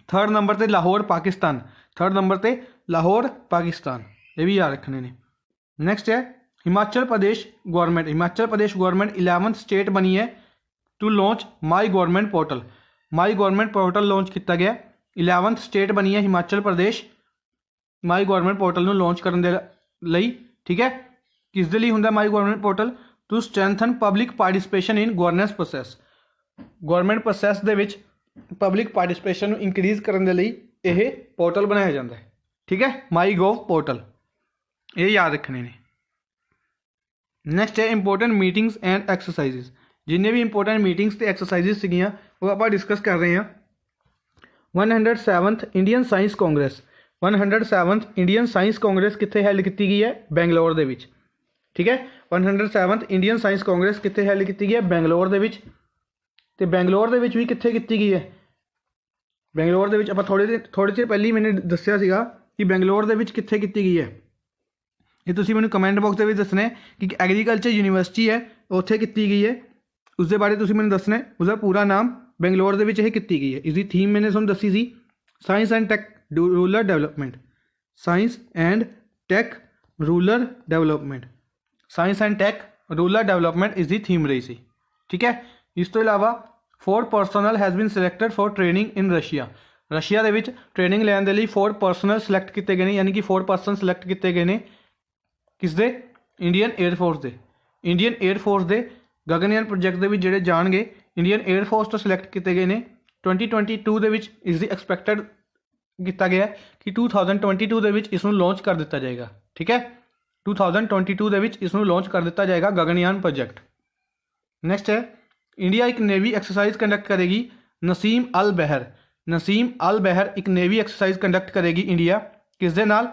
थर्ड नंबर पर लाहौर पाकिस्तान, थर्ड नंबर पर लाहौर पाकिस्तान, ये भी याद रखने ने। नेक्स्ट है Himachal Pradesh government, Himachal Pradesh government 11th state बनी है to launch my government portal, my government portal launch किया गया, 11th स्टेट बनी है Himachal Pradesh my government portal launch करने के लिए, ठीक है। किस दे लिए हुंदा my government portal, to strengthen public participation in governance process, government process दे विच पब्लिक पार्टिसिपेशन इंक्रीज़ करने के लिए यह पोर्टल बनाया जाता है, ठीक है, माई गोव पोर्टल, ये याद रखने ने। नैक्सट है इंपोर्टेंट मीटिंग्स एंड एक्सरसाइजिज, जिन्हें भी इंपोर्टेंट मीटिंग्स ते एक्सरसाइजिज सीगियां वो आप डिस्कस कर रहे हैं। 107th Indian science congress, 107th Indian science Congress कितने हैल्ड की गई है, बेंगलोर दे विच, ठीक है। 107th इंडियन साइंस कांग्रेस कितने हैल्ड की गई है, बेंगलोर दे विच, ते बेंगलोर दे विच भी कितने की गई है, बेंगलोर दे विच आप थोड़े चिर पहले ही मैंने दस्सिया सीगा कि बेंगलोर दे विच कितने की गई है, ये तुसीं मैनूं कमेंट बॉक्स में दसना है कि एग्रीकल्चर यूनीवर्सिटी है उत्थे की गई है, उसके बारे तुसीं मैनूं दसना है, उसका पूरा नाम बेंगलोर दे विच यह की गई है। इसकी थीम मैंने तुहानूं दसी सी science and tech rural development, science and tech rural development, science and tech rural development इसकी थीम रही सी, ठीक है। इस तो इलावा 4 personnel has been selected for training in Russia, Russia दे विच ट्रेनिंग लैण दे लई 4 पर्सनल सिलेक्ट किए गए हैं, यानी कि 4 पर्सन सिलेक्ट किए गए हैं किस दे, इंडियन एयरफोर्स दे, इंडियन एयरफोर्स दे गगनयान प्रोजैक्ट के जोड़े जाएंगे, इंडियन एयरफोर्स तो सिलेक्ट किए गए हैं। 2022 के इसकी एक्सपैक्टेड किया गया कि 2022 के इसनूं लॉन्च कर दिता जाएगा, ठीक है। 2022 के इसनूं लॉन्च कर दिता जाएगा गगनयान प्रोजैक्ट। नैक्सट है इंडिया एक नेवी एक्सरसाइज कंडक्ट करेगी, Naseem Al Bahr, Naseem Al Bahr एक नेवी एक्सरसाइज कंडक्ट करेगी इंडिया किस दे नाल,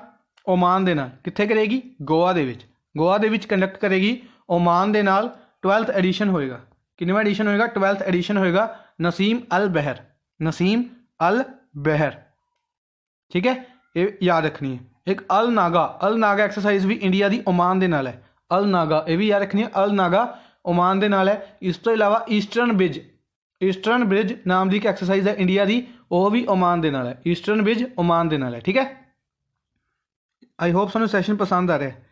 ओमान दे नाल, कित्थे करेगी, गोवा दे विच, गोवा दे विच कंडक्ट करेगी ओमान दे नाल। 12th एडिशन होएगा, कितवा एडिशन होएगा, 12th एडिशन होएगा Naseem Al Bahr, Naseem Al बहर, ठीक है, ये याद रखनी है। एक अल नागा, अल नागा एक्सरसाइज भी इंडिया की ओमान दे नाल है, अल नागा ये भी याद रखनी है, अल नागा ओमान दे नाल है। इस तो इलावा ईस्टर्न ब्रिज, ईस्टर्न ब्रिज नाम की एक एक्सरसाइज है इंडिया की, वह भी ओमान दे नाल है, ईस्टर्न ब्रिज ओमान दे नाल है, ठीक है। आई होप सानू सैशन पसंद आ रहा है,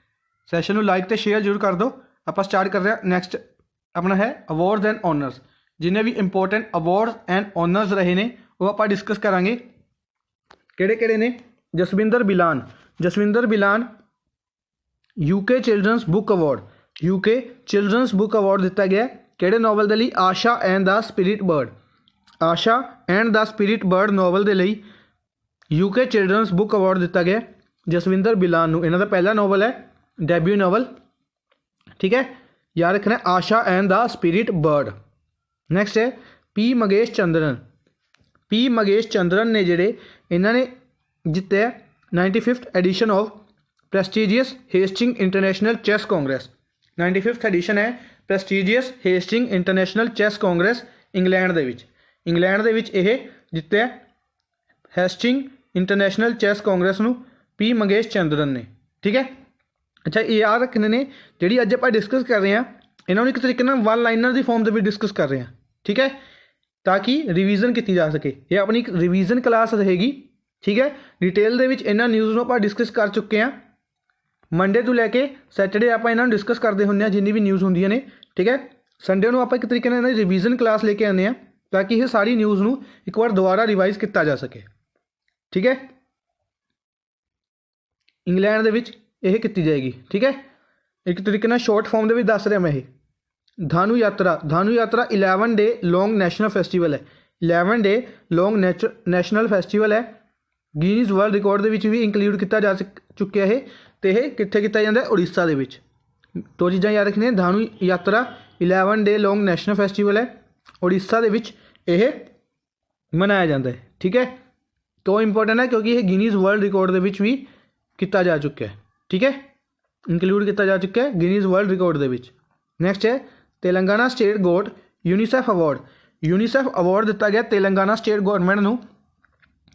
सैशन को लाइक तो शेयर जरूर कर दो। आप स्टार्ट कर रहे हैं, नैक्सट अपना है अवार्ड्स एंड ऑनर्स, जिन्हें भी इंपोर्टेंट अवार्ड्स एंड ऑनर्स रहे ने वो आप डिस्कस करांगे। किहड़े-किहड़े ने? Jasvinder Bilan UK children's book award, UK children's book award दिता गया किहड़े नॉवल दे लई? Asha and the spirit bird, Asha and the spirit bird novel दे लई यूके चिल्ड्रनस बुक अवार्ड दिता गया जसविंदर बिलान नूं। इन्हां दा पहला नॉवल है, डेब्यू नॉवल, ठीक है, याद रखना है, Asha and the spirit bird. Next है पी मगेश चंद्रन ने जिहड़े इन्हां ने जित्ते 95th edition of prestigious Hastings international chess congress. 95th edition है prestigious Hastings international chess congress England दे विच इह जित्ते हेस्टिंग इंटरनेशनल चैस कांग्रेस नूं पी मगेश चंद्रन ने, ठीक है। अच्छा, ये याद रखने ने जिहड़ी अज आपां डिस्कस कर रहे हैं इन्होंने एक तरीके नाल वन लाइनर की फॉर्म में डिस्कस कर रहे हैं, ठीक है, ताकि रिवीजन की जा सके। ये अपनी एक रिवीजन क्लास रहेगी, ठीक है। डिटेल दे विच इन्हां न्यूज़ नूं आपां डिस्कस कर चुके हैं। मंडे तो लैके सैटरडे आपां इन्हां नूं डिस्कस करते हुंदे हैं जिन्नी भी न्यूज़ हुंदियां ने, ठीक है। संडे नूं आपां एक तरीके नाल रिवीजन क्लास लेके आने हैं ताकि ये सारी न्यूज़ नूं एक बार दोबारा रिवाइज किया जा सके, ठीक है। इंग्लैंड दे विच यह की जाएगी, ठीक है। एक तरीके नाल शॉर्ट फॉर्म दे विच दस रहा मैं। धानु यात्रा 11 डे लॉन्ग नैशनल फैसटीवल है, 11 डे लॉन्ग नैशनल फैसटीवल है। गिनीज वर्ल्ड रिकॉर्ड दे विच भी इंकलूड किया जा चुकिया है, तो यह कित्थे किया जाता है? उड़ीसा दे विच। दो चीज़ां याद रखनियां, धानु यात्रा 11 डे लॉन्ग नैशनल फैसटीवल है, उड़ीसा दे विच यह मनाया जाता है, ठीक है। तो इंपोर्टेंट है क्योंकि यह गिनीज वर्ल्ड रिकॉर्ड दे विच भी किया जा चुका है, ठीक है, इंकलूड किया जा चुका है गिनीज वर्ल्ड रिकॉर्ड दे विच। नैक्सट है तेलंगाना स्टेट गोड यूनीसेफ अवार्ड दिता गया तेलंगाना स्टेट गौरमेंट नूं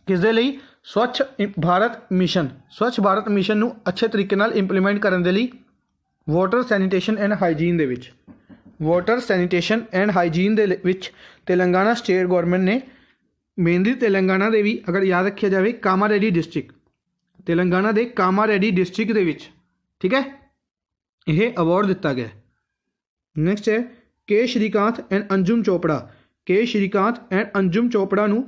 किस दे लई? स्वच्छ भारत मिशन नूं अच्छे तरीके नाल इंप्लीमेंट करन दे लई water sanitation and hygiene they which, water sanitation and hygiene they which Telangana state government ने मेनली तेलंगाना दे भी अगर याद रखिया जाए कामारेड्डी डिस्ट्रिक्ट, तेलंगाना दे कामारेड्डी डिस्ट्रिक्ट दे विच, ठीक है, यह अवार्ड दिता गया। नैक्सट है के श्रीकांत एंड अंजुम चोपड़ा नूं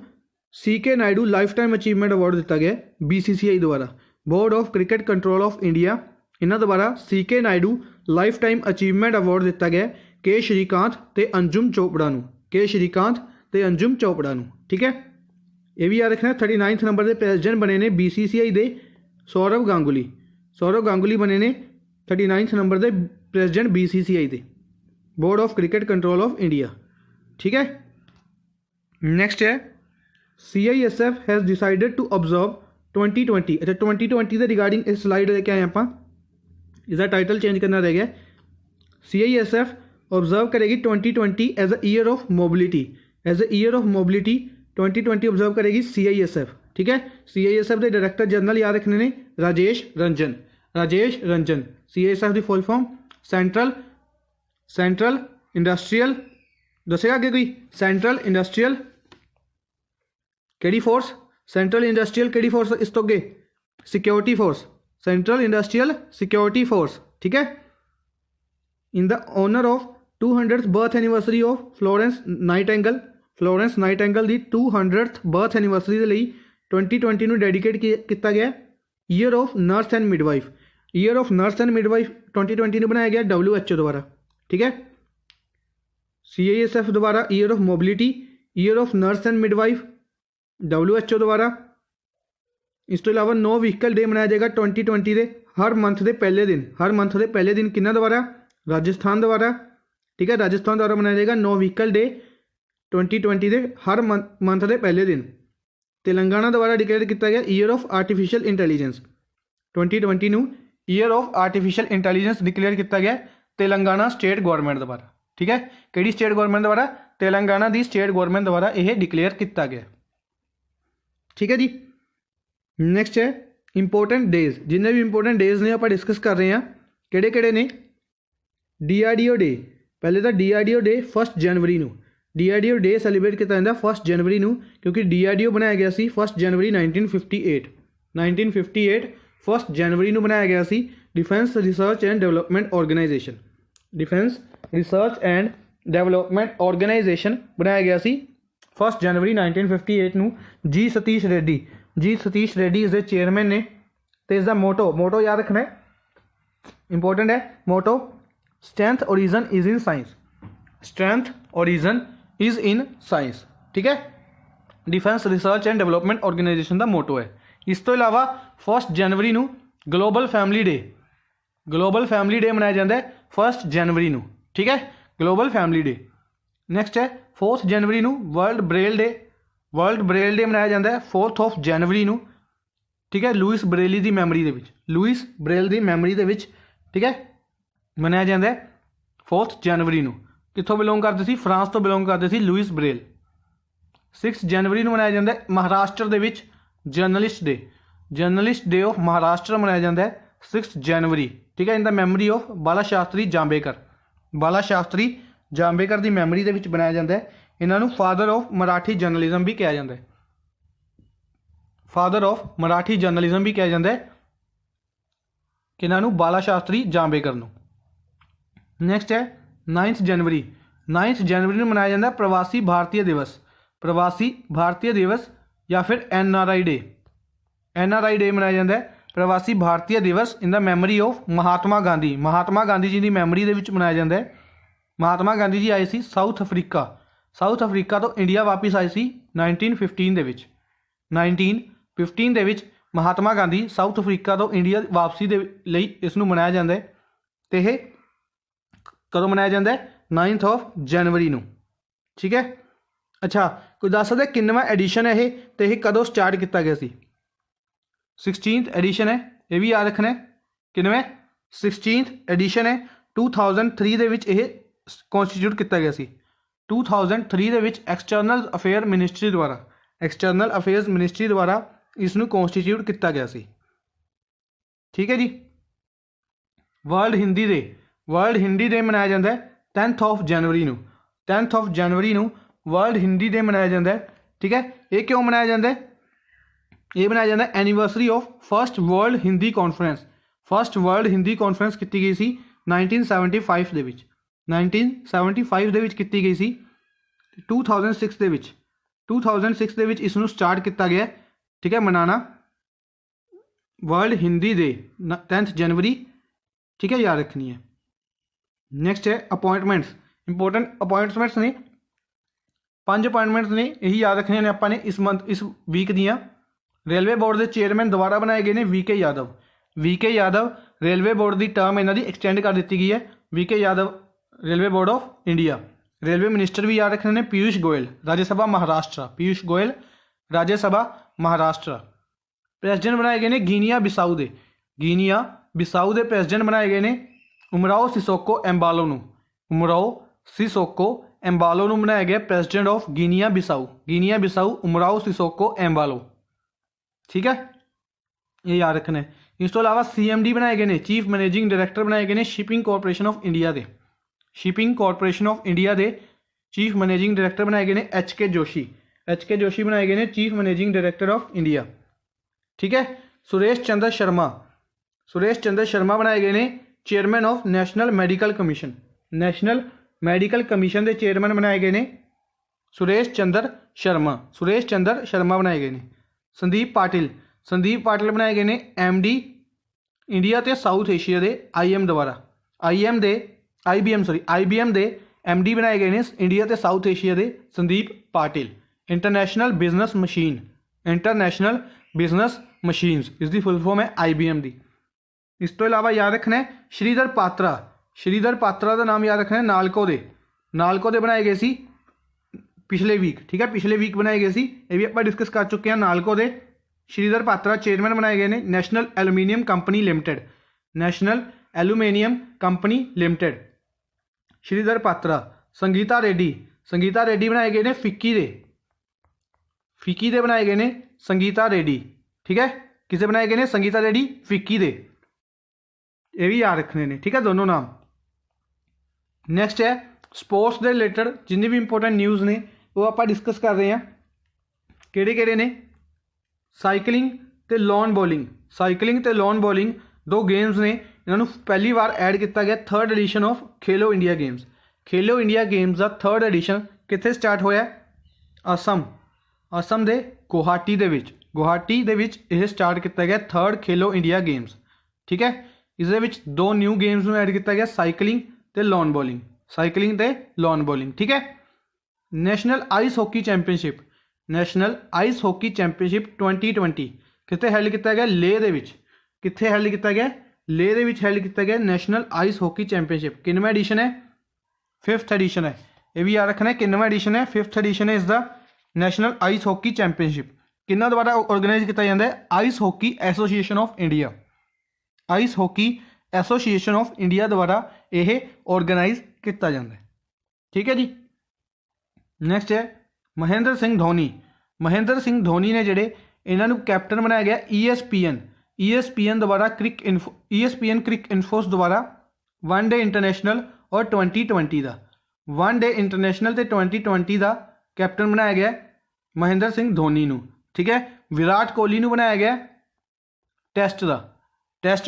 CK Naidu life time achievement award दिता गया BCCI द्वारा, board of cricket control of India इन्हां द्वारा CK Naidu life time achievement award दिता गया के श्रीकांत ते अंजुम चोपड़ा नूं, ठीक है। यह भी याद रखना। 39 नंबर के प्रेजिडेंट बने ने BCCI दे सौरव गांगुली बने ने 39 नंबर के प्रेजिडेंट BCCI दे board of cricket control of India, ठीक है। नैक्सट है CISF has decided to observe 2020। अच्छा, 2020 के रिगार्डिंग इस स्लाइड लेके आए आप, इसका टाइटल चेंज करना रह गया। CISF ऑब्जर्व करेगी 2020 as a year of mobility, 2020 observe करेगी CISF, ठीक है। CISF के डायरैक्टर जनरल याद रखने ने राजेश रंजन। CISF की फुल फॉर्म सेंट्रल इंडस्ट्रीयल, दसेगा अगे कोई? सेंट्रल इंडस्ट्रीयल केड़ी फोर्स? सेंट्रल इंडस्ट्रीयल केड़ी फोर्स? इस तो अगे security force, central industrial security force, ठीक है। In the honour of 200th birth anniversary of Florence Nightingale की 200th बर्थ एनिवर्सरी के लिए 2020 में डेडिकेट किया गया year of nurse and midwife. 2020 में बनाया गया WHO द्वारा, ठीक है। CISF द्वारा year of mobility, year of nurse and midwife WHO द्वारा। इस तो इलावा नो व्हीकल डे मनाया जाएगा 2020 के हर मंथ के पहले दिन किन्ना द्वारा? राजस्थान द्वारा, ठीक है, राजस्थान द्वारा मनाया जाएगा नो व्हीकल डे 2020 के हर मंथ के पहले दिन। तेलंगाना द्वारा डिक्लेयर किया गया ईयर ऑफ आर्टिफिशियल इंटैलीजेंस, 2020 नूं year of artificial intelligence declare किया गया तेलंगाना स्टेट गौरमेंट द्वारा, ठीक है। किहड़ी स्टेट गौरमेंट द्वारा? तेलंगाना की स्टेट गौरमेंट द्वारा यह डिक्लेयर किया गया, ठीक है जी। नैक्सट है इंपोर्टेंट डेज, जिन्हें भी इंपोर्टेंट डेज ने आप डिस्कस कर रहे हैं किहड़े ने? DRDO डे, पहले तो DRDO डे 1 जनवरी नूं, DRDO डे सैलीब्रेट किया जाता 1 जनवरी नूं क्योंकि DRDO बनाया गया सी 1 जनवरी 1958 1 जनवरी नूं बनाया गया सी defence research and development organisation, defence research and development organisation ਬਣਾਇਆ ਗਿਆ ਸੀ 1 ਜਨਵਰੀ 1958 ਨੂੰ। G Satheesh Reddy is the chairman ਨੇ। ਤੇ ਇਸ ਦਾ ਮੋਟੋ ਯਾਦ ਰੱਖਣਾ ਹੈ, ਇੰਪੋਰਟੈਂਟ ਹੈ motto, strength origin is in science. Strength origin is in science, ਠੀਕ ਹੈ। Defence research and development organisation का मोटो है। इस तो इलावा 1 जनवरी ਨੂੰ ग्लोबल फैमिली डे मनाया जाता है 1 जनवरी ਨੂੰ, ठीक है, ग्लोबल फैमिली डे। नैक्सट है 4 जनवरी ਨੂੰ वर्ल्ड ब्रेल डे मनाया जाता है 4 जनवरी ਨੂੰ, ठीक है। लुइस ब्रेल की मैमरी दे विच ठीक है मनाया जाता है 4 जनवरी ਨੂੰ। कित्थों बिलोंग करते सी? फ्रांस तो बिलोंग करते सी लुइस ब्रेल। 6 जनवरी ਨੂੰ मनाया जाता है महाराष्ट्र ਦੇ ਵਿੱਚ जर्नलिस्ट डे ऑफ महाराष्ट्र मनाया जाता है 6 जनवरी, ठीक है, इन द मैमरी ऑफ बाला शास्त्री जांबेकर की मैमरी ਦੇ ਵਿੱਚ बनाया जाता है। इन्हों फादर ऑफ मराठी जर्नलिज्म भी कहा जाता है, कि इन्हों बाला शास्त्री जांबेकर ਨੂੰ। नैक्सट है 9 जनवरी ਨੂੰ मनाया जाता है प्रवासी भारतीय दिवस या फिर NRI डे मनाया जाता है प्रवासी भारतीय दिवस in the memory of Mahatma Gandhi ji की मैमरी दे विच मनाया जाता है। महात्मा गांधी जी आए सी साउथ अफ्रीका तो इंडिया वापस आए सी 1915 दे विच। 1915 दे विच महात्मा गांधी साउथ अफ्रीका तो इंडिया वापसी दे लई इसनूं मनाया जाता है। तो यह कदों मनाया जाता है? 9 जनवरी नूं, ठीक है। अच्छा, कोई दस सकता किन्नवा एडिशन है ये, तो यह कदों स्टार्ट किया गया सी? 16th एडिशन है, यह भी याद रखना है। किन्नवे 16th एडिशन है। 2003 दे विच यह कॉन्स्टिट्यूट किया गया सी। 2003 दे विच एक्सटर्नल अफेयर मिनिस्ट्री द्वारा इसनूं कॉन्स्टिट्यूट किया गया सी, ठीक है जी। वर्ल्ड हिंदी डे मनाया जाता है 10 जनवरी नूं। 10 जनवरी नूं वर्ल्ड हिंदी डे मनाया जाता है, ठीक है। ये क्यों मनाया जाता है? ये मनाया जाता है anniversary of first world Hindi conference की गई सी 1975 दे विच। 1975 दे विच की गई सी। 2006 दे विच इसनूं स्टार्ट किया गया, ठीक है, मनाना वर्ल्ड हिंदी डे 10 जनवरी, ठीक है, याद रखनी है। नैक्सट है अपॉइंटमेंट्स, इंपोर्टेंट अपॉइंटमेंट्स ने 5 अपॉइंटमेंट्स ने यही याद रखने ने अपने इस वीक दियाँ। रेलवे बोर्ड के चेयरमैन दोबारा बनाए गए हैं VK यादव रेलवे बोर्ड की टर्म इन्हों की एक्सटेंड कर दी गई है। VK Yadav railway board of India. Railway minister भी याद रखने ने पीयूष गोयल राज्यसभा महाराष्ट्र। प्रेसिडेंट बनाए गए हैं गिनिया बिसाऊ के प्रेसिडेंट बनाए गए हैं उमराओ सिसोको एम्बालो बनाया गया president of Guinea Bissau Umaro Sissoco Embalo, ठीक है, ये याद रखना है। इस तो अलावा CMD बनाए गए हैं, चीफ मैनेजिंग डायरैक्टर बनाए गए हैं शिपिंग कॉरपोरेशन ऑफ इंडिया के चीफ मैनेजिंग डायरैक्टर बनाए गए हैं HK जोशी बनाए गए हैं chief managing director of India, ठीक है। सुरेश चंद्र शर्मा बनाए गए हैं chairman of national medical commission के चेयरमैन बनाए गए हैं सुरेश चंद्र शर्मा बनाए गए हैं। संदीप पाटिल बनाए गए हैं MD इंडिया ते साउथ एशिया के IBM दे MD बनाए गए हैं इंडिया ते साउथ एशिया के Sandeep Patil. International business machines इसकी फुल फॉर्म है IBM दी। इस तो इलावा याद रखना है श्रीधर पात्रा का नाम याद रखना है नालको दे बनाए गए सी पिछले वीक, ठीक है, पिछले वीक बनाए गए सी, ये भी आप डिस्कस कर चुके हैं। नालको दे श्रीधर पात्रा चेयरमैन बनाए गए हैं national aluminium company limited. Sridhar Patra. Sangeeta Reddy बनाए गए हैं फिक्की दे बनाए गए हैं संगीता रेड्डी, ठीक है, किसे बनाए गए हैं? संगीता रेड्डी फिक्की दे, ये भी याद रखने ने, ठीक है, दोनों नाम। नैक्सट है स्पोर्ट्स के रिलेटेड जिन्हें भी इंपोर्टेंट न्यूज़ ने वो आप डिस्कस कर रहे हैं। किहड़े ने? साइकलिंग ते लॉन बॉलिंग 2 गेम्स ने, इन्होंने पहली बार ऐड किया गया 3rd edition of Khelo India games Khelo India games का 3rd एडिशन कित्थे स्टार्ट होया? असम दे गुवाहाटी दे विच यह स्टार्ट किया गया 3rd खेलो इंडिया गेम्स। ठीक है, इस दो न्यू गेम्स में ऐड किया गया, साइकलिंग ते लॉन बॉलिंग। ठीक है, नैशनल आइस हॉकी चैंपीयनशिप 2020 कित्थे हैल्ड किया गया? लेह दे विच। कित्थे हैल्ड किया गया? लेह दे विच हैल्ड किया गया नैशनल आइस हॉकी चैंपीयनशिप। किनवा एडिशन है? 5th एडिशन है। यह भी याद रखना है, किनवा एडिशन है? 5th एडिशन है इस the national ice hockey championship. किन्ना द्वारा ऑर्गेनाइज किया जाता है? Ice hockey association of India. Ice hockey association of India द्वारा यह ऑर्गेनाइज किया जाता है। ठीक है जी। नैक्सट है महेंद्र सिंह धोनी ने जिहड़े इन्हों कैप्टन बनाया गया ESPN द्वारा ESPN क्रिक इन्फोस द्वारा 1 डे इंटरनेशनल और 2020 का 1 डे इंटरनेशनल ते 2020 का कैप्टन बनाया गया महेंद्र सिंह धोनी नूं। ठीक है, विराट कोहली नूं बनाया गया टेस्ट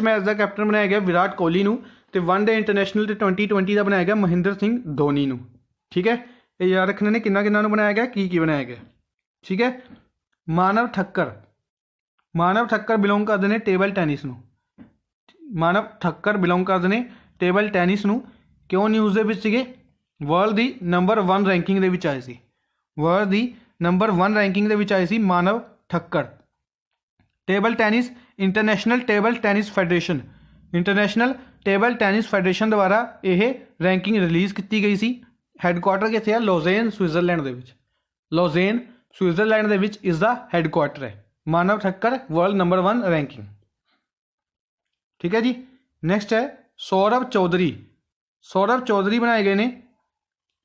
मैच का कैप्टन बनाया गया विराट कोहली नूं ते 1 डे इंटरनेशनल ते 2020 का बनाया गया महेंद्र सिंह धोनी नूं। ठीक है, ये याद रखने ने किन्ना बनाया गया, की बनाया गया। ठीक है, मानव ठक्कर बिलोंग करते हैं टेबल टेनिस नूं। मानव ठक्कर बिलोंग करते हैं टेबल टेनिस नूं। क्यों न्यूज़ दे विच सीगे? वर्ल्ड दी नंबर 1 रैंकिंग दे विच आए सी। वर्ल्ड दी नंबर 1 रैंकिंग दे विच आए सी Manav Thakkar. Table tennis international table tennis federation द्वारा यह रैंकिंग रिलीज़ की गई सी। हैडकुआटर कित्थे है? लॉजेन स्विट्जरलैंड दे विच। लॉजेन स्विट्जरलैंड दे विच इस दा हैडकुआटर है। मानव ठक्कर वर्ल्ड नंबर 1 रैंकिंग। ठीक है जी। नैक्सट है सौरभ चौधरी बनाए गए ने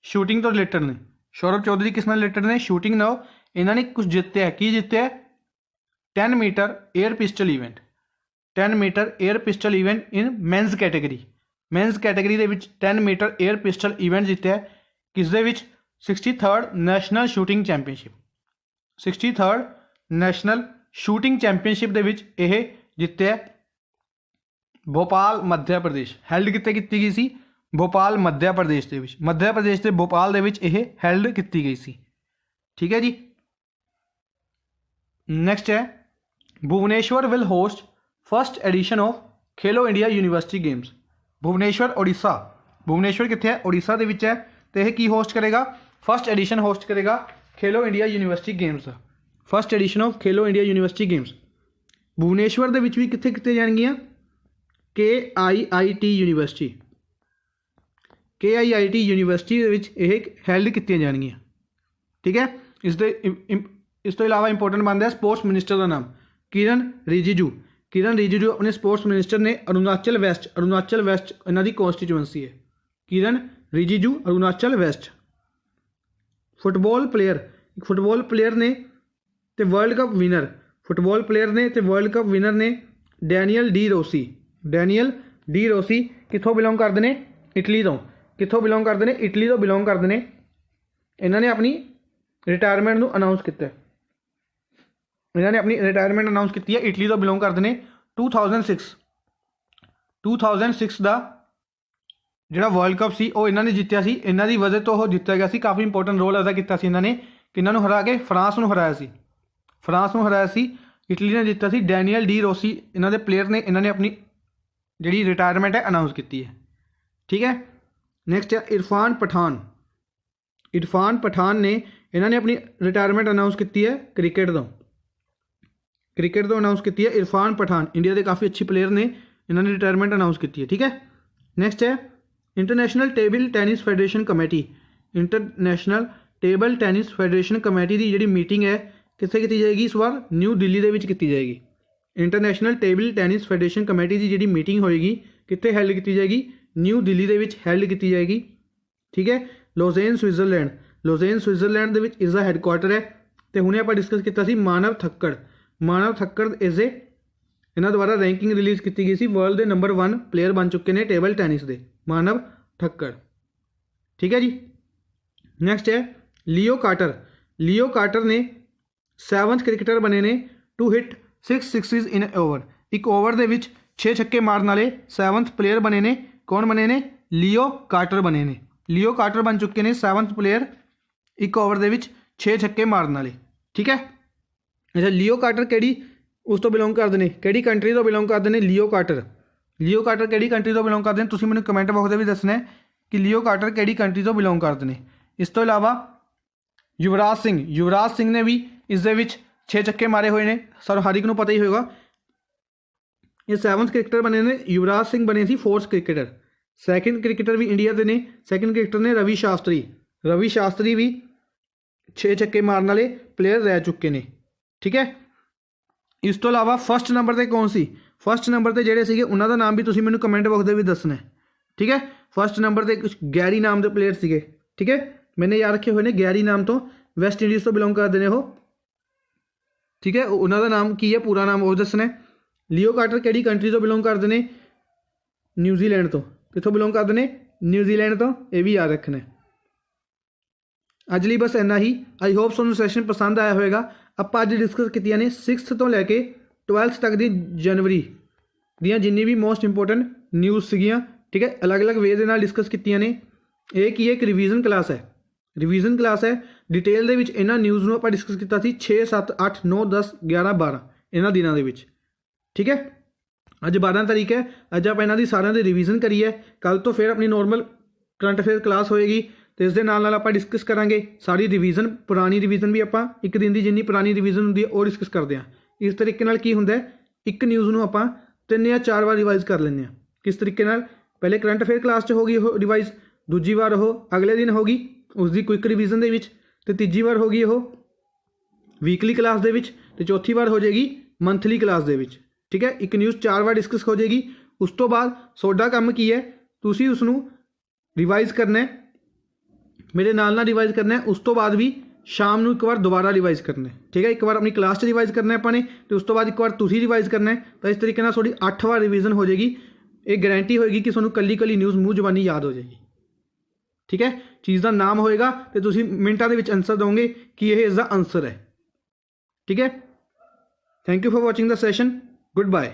शूटिंग तो रिलेटेड ने। सौरभ चौधरी किस नाल रिलेटेड ने? शूटिंग नाल। इन्होंने कुछ जितया, की जितया? 10 metre air pistol event. 10 metre air pistol event in men's category दे विच 10 मीटर एयर पिस्टल इवेंट जितया किस दे विच? 63rd national shooting championship. 63rd national shooting championship दे विच यह जितया भोपाल मध्य प्रदेश। हैल्ड कित्थे कीती गई सी? भोपाल मध्य प्रदेश के भोपाल दे विच यह हैल्ड की गई सी। ठीक है जी। नैक्सट है Bhubaneswar will host 1st edition of Khelo India University Games. Bhubaneswar कित्थे है? उड़ीसा दे विच है। तो यह की होस्ट करेगा? 1st एडिशन होस्ट करेगा Khelo India University Games. 1st edition of Khelo India University Games Bhubaneswar दे विच भी कित्थे कीतियां जाणगियां? KIIT यूनिवर्सिटी दे विच यह हैल्ड कीतियां जाणगियां। ठीक है, इस तो इलावा इंपोर्टेंट बनता है स्पोर्ट्स मिनिस्टर का नाम किरण रिजिजू अपने स्पोर्ट्स मिनिस्टर ने अरुणाचल वैस्ट इन्हां दी कॉन्स्टिट्यूएंसी है। Kiren Rijiju Arunachal west. Football player ने ते वर्ल्ड कप विनर ने डैनियल डी रोसी कित्थों बिलोंग करते हैं? इटली तो। बिलोंग करते हैं। इन्होंने अपनी रिटायरमेंट नूं अनाउंस किया। इटली तो बिलोंग करते हैं। 2006 का जिहड़ा वर्ल्ड कप सी वो इन्होंने जितया सी। इन्हां दी वजह तो वो जितया गया सी। काफ़ी इंपोर्टेंट रोल अदा किया सी इन्होंने। किन्हां नूं हरा के? फ्रांस नूं हराया सी। इटली ने जितया सी। डैनियल डी रोसी इन्हां दे प्लेयर ने। इन्होंने अपनी जिहड़ी रिटायरमेंट है अनाउंस की है। ठीक है, नैक्सट है इरफान पठान ने इन्होंने अपनी रिटायरमेंट अनाउंस की है क्रिकेट तो अनाउंस की है। इरफान पठान इंडिया के काफ़ी अच्छे प्लेयर ने। इन्होंने रिटायरमेंट अनाउंस की है। ठीक है, नैक्सट है international table tennis federation committee की जी मीटिंग है कित्थे की जाएगी? इस बार न्यू दिल्ली के विच की जाएगी। International table tennis federation committee की जी मीटिंग होएगी कित्थे हैल्ड की जाएगी? न्यू दिल्ली के विच हैल्ड की जाएगी। ठीक है, लॉजेन स्विट्जरलैंड के विच इसका हैडकुआटर है। तो हुणे आपां डिस्कस किया सी मानव ठक्कर इस इन्हों द्वारा रैंकिंग रिलीज़ की गई सी। वर्ल्ड के नंबर 1 प्लेयर बन चुके हैं टेबल टेनिस के मानव ठक्कर। ठीक है जी। नैक्सट है लियो कार्टर ने 7th क्रिकेटर बने ने टू हिट 6 सिक्सिस इन ओवर। एक ओवर के 6 छक्के मारने वाले 7th प्लेयर बने ने। कौन बने ने? लियो कार्टर बने ने। ਲਿਓ ਕਾਰਟਰ ਬਣ ਚੁੱਕੇ ਨੇ 7th ਪਲੇਅਰ ਇੱਕ ਓਵਰ ਦੇ ਵਿੱਚ 6 ਛੱਕੇ ਮਾਰਨ ਵਾਲੇ। ਠੀਕ ਹੈ। ਅੱਛਾ, ਲਿਓ ਕਾਰਟਰ ਕਿਹੜੀ ਉਸ ਤੋਂ ਬਿਲੋਂਗ ਕਰਦੇ ਨੇ, ਕਿਹੜੀ ਕੰਟਰੀ ਤੋਂ ਬਿਲੋਂਗ ਕਰਦੇ ਨੇ ਲਿਓ ਕਾਰਟਰ? ਲਿਓ ਕਾਰਟਰ ਕਿਹੜੀ ਕੰਟਰੀ ਤੋਂ ਬਿਲੋਂਗ ਕਰਦੇ ਨੇ? ਤੁਸੀਂ ਮੈਨੂੰ ਕਮੈਂਟ ਬਾਕਸ ਦੇ ਵਿੱਚ ਦੱਸਣਾ ਹੈ ਕਿ ਲਿਓ ਕਾਰਟਰ ਕਿਹੜੀ ਕੰਟਰੀ ਤੋਂ ਬਿਲੋਂਗ ਕਰਦੇ ਨੇ। ਇਸ ਤੋਂ ਇਲਾਵਾ ਯੁਵਰਾਜ ਸਿੰਘ ਨੇ ਵੀ ਇਸ ਦੇ ਵਿੱਚ 6 ਛੱਕੇ ਮਾਰੇ ਹੋਏ ਨੇ, ਸਾਨੂੰ ਹਰ ਇੱਕ ਨੂੰ ਪਤਾ ਹੀ ਹੋਏਗਾ। ਇਹ 7th ਕ੍ਰਿਕਟਰ ਬਣੇ ਨੇ। ਯੁਵਰਾਜ ਸਿੰਘ ਬਣੇ ਸੀ 4th ਕ੍ਰਿਕਟਰ। ਸੈਕਿੰਡ ਕ੍ਰਿਕਟਰ ਵੀ ਇੰਡੀਆ ਦੇ ਨੇ, ਸੈਕਿੰਡ ਕ੍ਰਿਕਟਰ ਨੇ ਰਵੀ ਸ਼ਾਸਤਰੀ ਵੀ 6 ਛੱਕੇ ਮਾਰਨ ਵਾਲੇ ਪਲੇਅਰ ਰਹਿ ਚੁੱਕੇ ਨੇ। ਠੀਕ ਹੈ। ਇਸ ਤੋਂ ਇਲਾਵਾ ਫਸਟ ਨੰਬਰ ਤੇ ਕੌਣ ਸੀ? ਫਸਟ ਨੰਬਰ ਤੇ ਜਿਹੜੇ ਸੀਗੇ ਉਹਨਾਂ ਦਾ ਨਾਮ ਵੀ ਤੁਸੀਂ ਮੈਨੂੰ ਕਮੈਂਟ ਬਾਕਸ ਦੇ ਵਿੱਚ ਦੱਸਣਾ ਹੈ। ਠੀਕ ਹੈ। ਫਸਟ ਨੰਬਰ ਤੇ ਕੁਝ ਗੈਰੀ ਨਾਮ ਦੇ ਪਲੇਅਰ ਸੀਗੇ। ਠੀਕ ਹੈ, ਮੈंने ਯਾਦ ਰੱਖੇ ਹੋਏ ਨੇ। ਗੈਰੀ ਨਾਮ ਤੋਂ ਵੈਸਟ ਇੰਡੀਜ਼ ਤੋਂ ਬਿਲੋਂਗ ਕਰਦੇ ਨੇ ਉਹ। ਠੀਕ ਹੈ, ਉਹਨਾਂ ਦਾ ਨਾਮ ਕੀ ਹੈ, ਪੂਰਾ ਨਾਮ ਉਹ ਦੱਸਣਾ ਹੈ। ਲਿਓ ਕਾਰਟਰ ਕਿਹੜੀ ਕੰਟਰੀ ਤੋਂ ਬਿਲੋਂਗ ਕਰਦੇ ਨੇ? ਨਿਊਜ਼ੀਲੈਂਡ ਤੋਂ। ਕਿੱਥੋਂ ਬਿਲੋਂਗ ਕਰਦੇ ਨੇ? ਨਿਊਜ਼ੀਲੈਂਡ ਤੋਂ। ਇਹ ਵੀ ਯਾਦ ਰੱਖਣਾ ਹੈ। ਅੱਜ ਲਈ ਬਸ ਇੰਨਾ ਹੀ। ਆਈ ਹੋਪ ਤੁਹਾਨੂੰ ਸੈਸ਼ਨ ਪਸੰਦ ਆਇਆ ਹੋਵੇਗਾ। ਆਪਾਂ ਅੱਜ ਡਿਸਕਸ ਕੀਤੀਆਂ ਨੇ 6th ਤੋਂ ਲੈ ਕੇ 12th ਤੱਕ ਦੀ ਜਨਵਰੀ ਦੀਆਂ ਜਿੰਨੀ ਵੀ ਮੋਸਟ ਇੰਪੋਰਟੈਂਟ ਨਿਊਜ਼ ਸੀਗੀਆਂ। ਠੀਕ ਹੈ, ਅਲੱਗ-ਅਲੱਗ ਵੇ ਦੇ ਨਾਲ ਡਿਸਕਸ ਕੀਤੀਆਂ ਨੇ। ਇਹ ਕੀ ਹੈ? ਇੱਕ ਰਿਵੀਜ਼ਨ ਕਲਾਸ ਹੈ। ਡਿਟੇਲ ਦੇ ਵਿੱਚ ਇਹਨਾਂ ਨਿਊਜ਼ ਨੂੰ ਆਪਾਂ ਡਿਸਕਸ ਕੀਤਾ ਸੀ 6 7 8 9 10 11 12 ਇਹਨਾਂ ਦਿਨਾਂ ਦੇ ਵਿੱਚ। ਠੀਕ ਹੈ, ਅੱਜ 12 ਤਾਰੀਖ ਹੈ। ਅੱਜ ਆਪਾਂ ਇਹਨਾਂ ਦੀ ਸਾਰਿਆਂ ਦੀ ਰਿਵੀਜ਼ਨ ਕਰੀ ਹੈ। ਕੱਲ੍ਹ ਤੋਂ ਫਿਰ ਆਪਣੀ ਨੋਰਮਲ ਕਰੰਟ ਅਫੇਅਰ ਕਲਾਸ ਹੋਏਗੀ ਤੇ ਇਸ ਦੇ ਨਾਲ ਆਪਾਂ ਡਿਸਕਸ ਕਰਾਂਗੇ ਸਾਰੀ ਰਿਵੀਜ਼ਨ। ਪੁਰਾਣੀ ਰਿਵੀਜ਼ਨ ਵੀ ਆਪਾਂ ਇੱਕ ਦਿਨ ਦੀ ਜਿੰਨੀ ਪੁਰਾਣੀ ਰਿਵੀਜ਼ਨ ਹੁੰਦੀ ਹੈ ਉਹ ਡਿਸਕਸ ਕਰਦੇ ਹਾਂ। ਇਸ ਤਰੀਕੇ ਨਾਲ ਕੀ ਹੁੰਦਾ ਹੈ, ਇੱਕ ਨਿਊਜ਼ ਨੂੰ ਆਪਾਂ 3 ਜਾਂ 4 ਵਾਰ ਰਿਵਾਈਜ਼ ਕਰ ਲੈਂਦੇ ਹਾਂ। ਕਿਸ ਤਰੀਕੇ ਨਾਲ? ਪਹਿਲੇ ਕਰੰਟ ਅਫੇਅਰ ਕਲਾਸ 'ਚ ਹੋ ਗਈ ਉਹ ਰਿਵਾਈਜ਼, ਦੂਜੀ ਵਾਰ ਉਹ ਅਗਲੇ ਦਿਨ ਹੋ ਗਈ ਉਸ ਦੀ ਕੁਇਕ ਰਿਵੀਜ਼ਨ ਦੇ ਵਿੱਚ, ਤੇ ਤੀਜੀ ਵਾਰ ਹੋ ਗਈ ਉਹ ਵੀਕਲੀ ਕਲਾਸ ਦੇ ਵਿੱਚ, ਤੇ ਚੌਥੀ ਵਾਰ ਹੋ ਜਾਏਗੀ ਮੰਥਲੀ ਕਲਾਸ ਦੇ ਵਿੱਚ। ਠੀਕ ਹੈ, ਇੱਕ ਨਿਊਜ਼ 4 ਵਾਰ ਡਿਸਕਸ ਹੋ ਜਾਏਗੀ। ਉਸ ਤੋਂ ਬਾਅਦ ਤੁਹਾਡਾ ਕੰਮ ਕੀ ਹੈ, ਤੁਸੀਂ ਉਸ ਨੂੰ ਰਿਵਾਈਜ਼ ਕਰਨਾ ਹੈ, ਮੇਰੇ ਨਾਲ ਰਿਵਾਈਜ਼ ਕਰਨਾ ਹੈ। ਉਸ ਤੋਂ ਬਾਅਦ ਵੀ ਸ਼ਾਮ ਨੂੰ ਇੱਕ ਵਾਰ ਦੁਬਾਰਾ ਰਿਵਾਈਜ਼ ਕਰਨਾ ਹੈ। ਠੀਕ ਹੈ, ਇੱਕ ਵਾਰ ਆਪਣੀ ਕਲਾਸ 'ਚ ਰਿਵਾਈਜ਼ ਕਰਨਾ ਆਪਾਂ ਨੇ, ਤੇ ਉਸ ਤੋਂ ਬਾਅਦ ਇੱਕ ਵਾਰ ਤੁਸੀਂ ਰਿਵਾਈਜ਼ ਕਰਨਾ ਹੈ। ਤਾਂ ਇਸ ਤਰੀਕੇ ਨਾਲ ਤੁਹਾਡੀ 8 ਵਾਰ ਰਿਵੀਜ਼ਨ ਹੋ ਜਾਏਗੀ। ਇਹ ਗਾਰੰਟੀ ਹੋਏਗੀ ਕਿ ਤੁਹਾਨੂੰ ਕੱਲੀ ਨਿਊਜ਼ ਮੂੰਹ ਜ਼ਬਾਨੀ ਯਾਦ ਹੋ ਜਾਏਗੀ। ਠੀਕ ਹੈ, ਚੀਜ਼ ਦਾ ਨਾਮ ਹੋਏਗਾ ਤੇ ਤੁਸੀਂ ਮਿੰਟਾਂ ਦੇ ਵਿੱਚ ਆਨਸਰ ਦੋਗੇ ਕਿ ਇਹ ਇਸ ਦਾ ਆਨਸਰ ਹੈ। ਠੀਕ ਹੈ, thank you for watching the session. Good bye.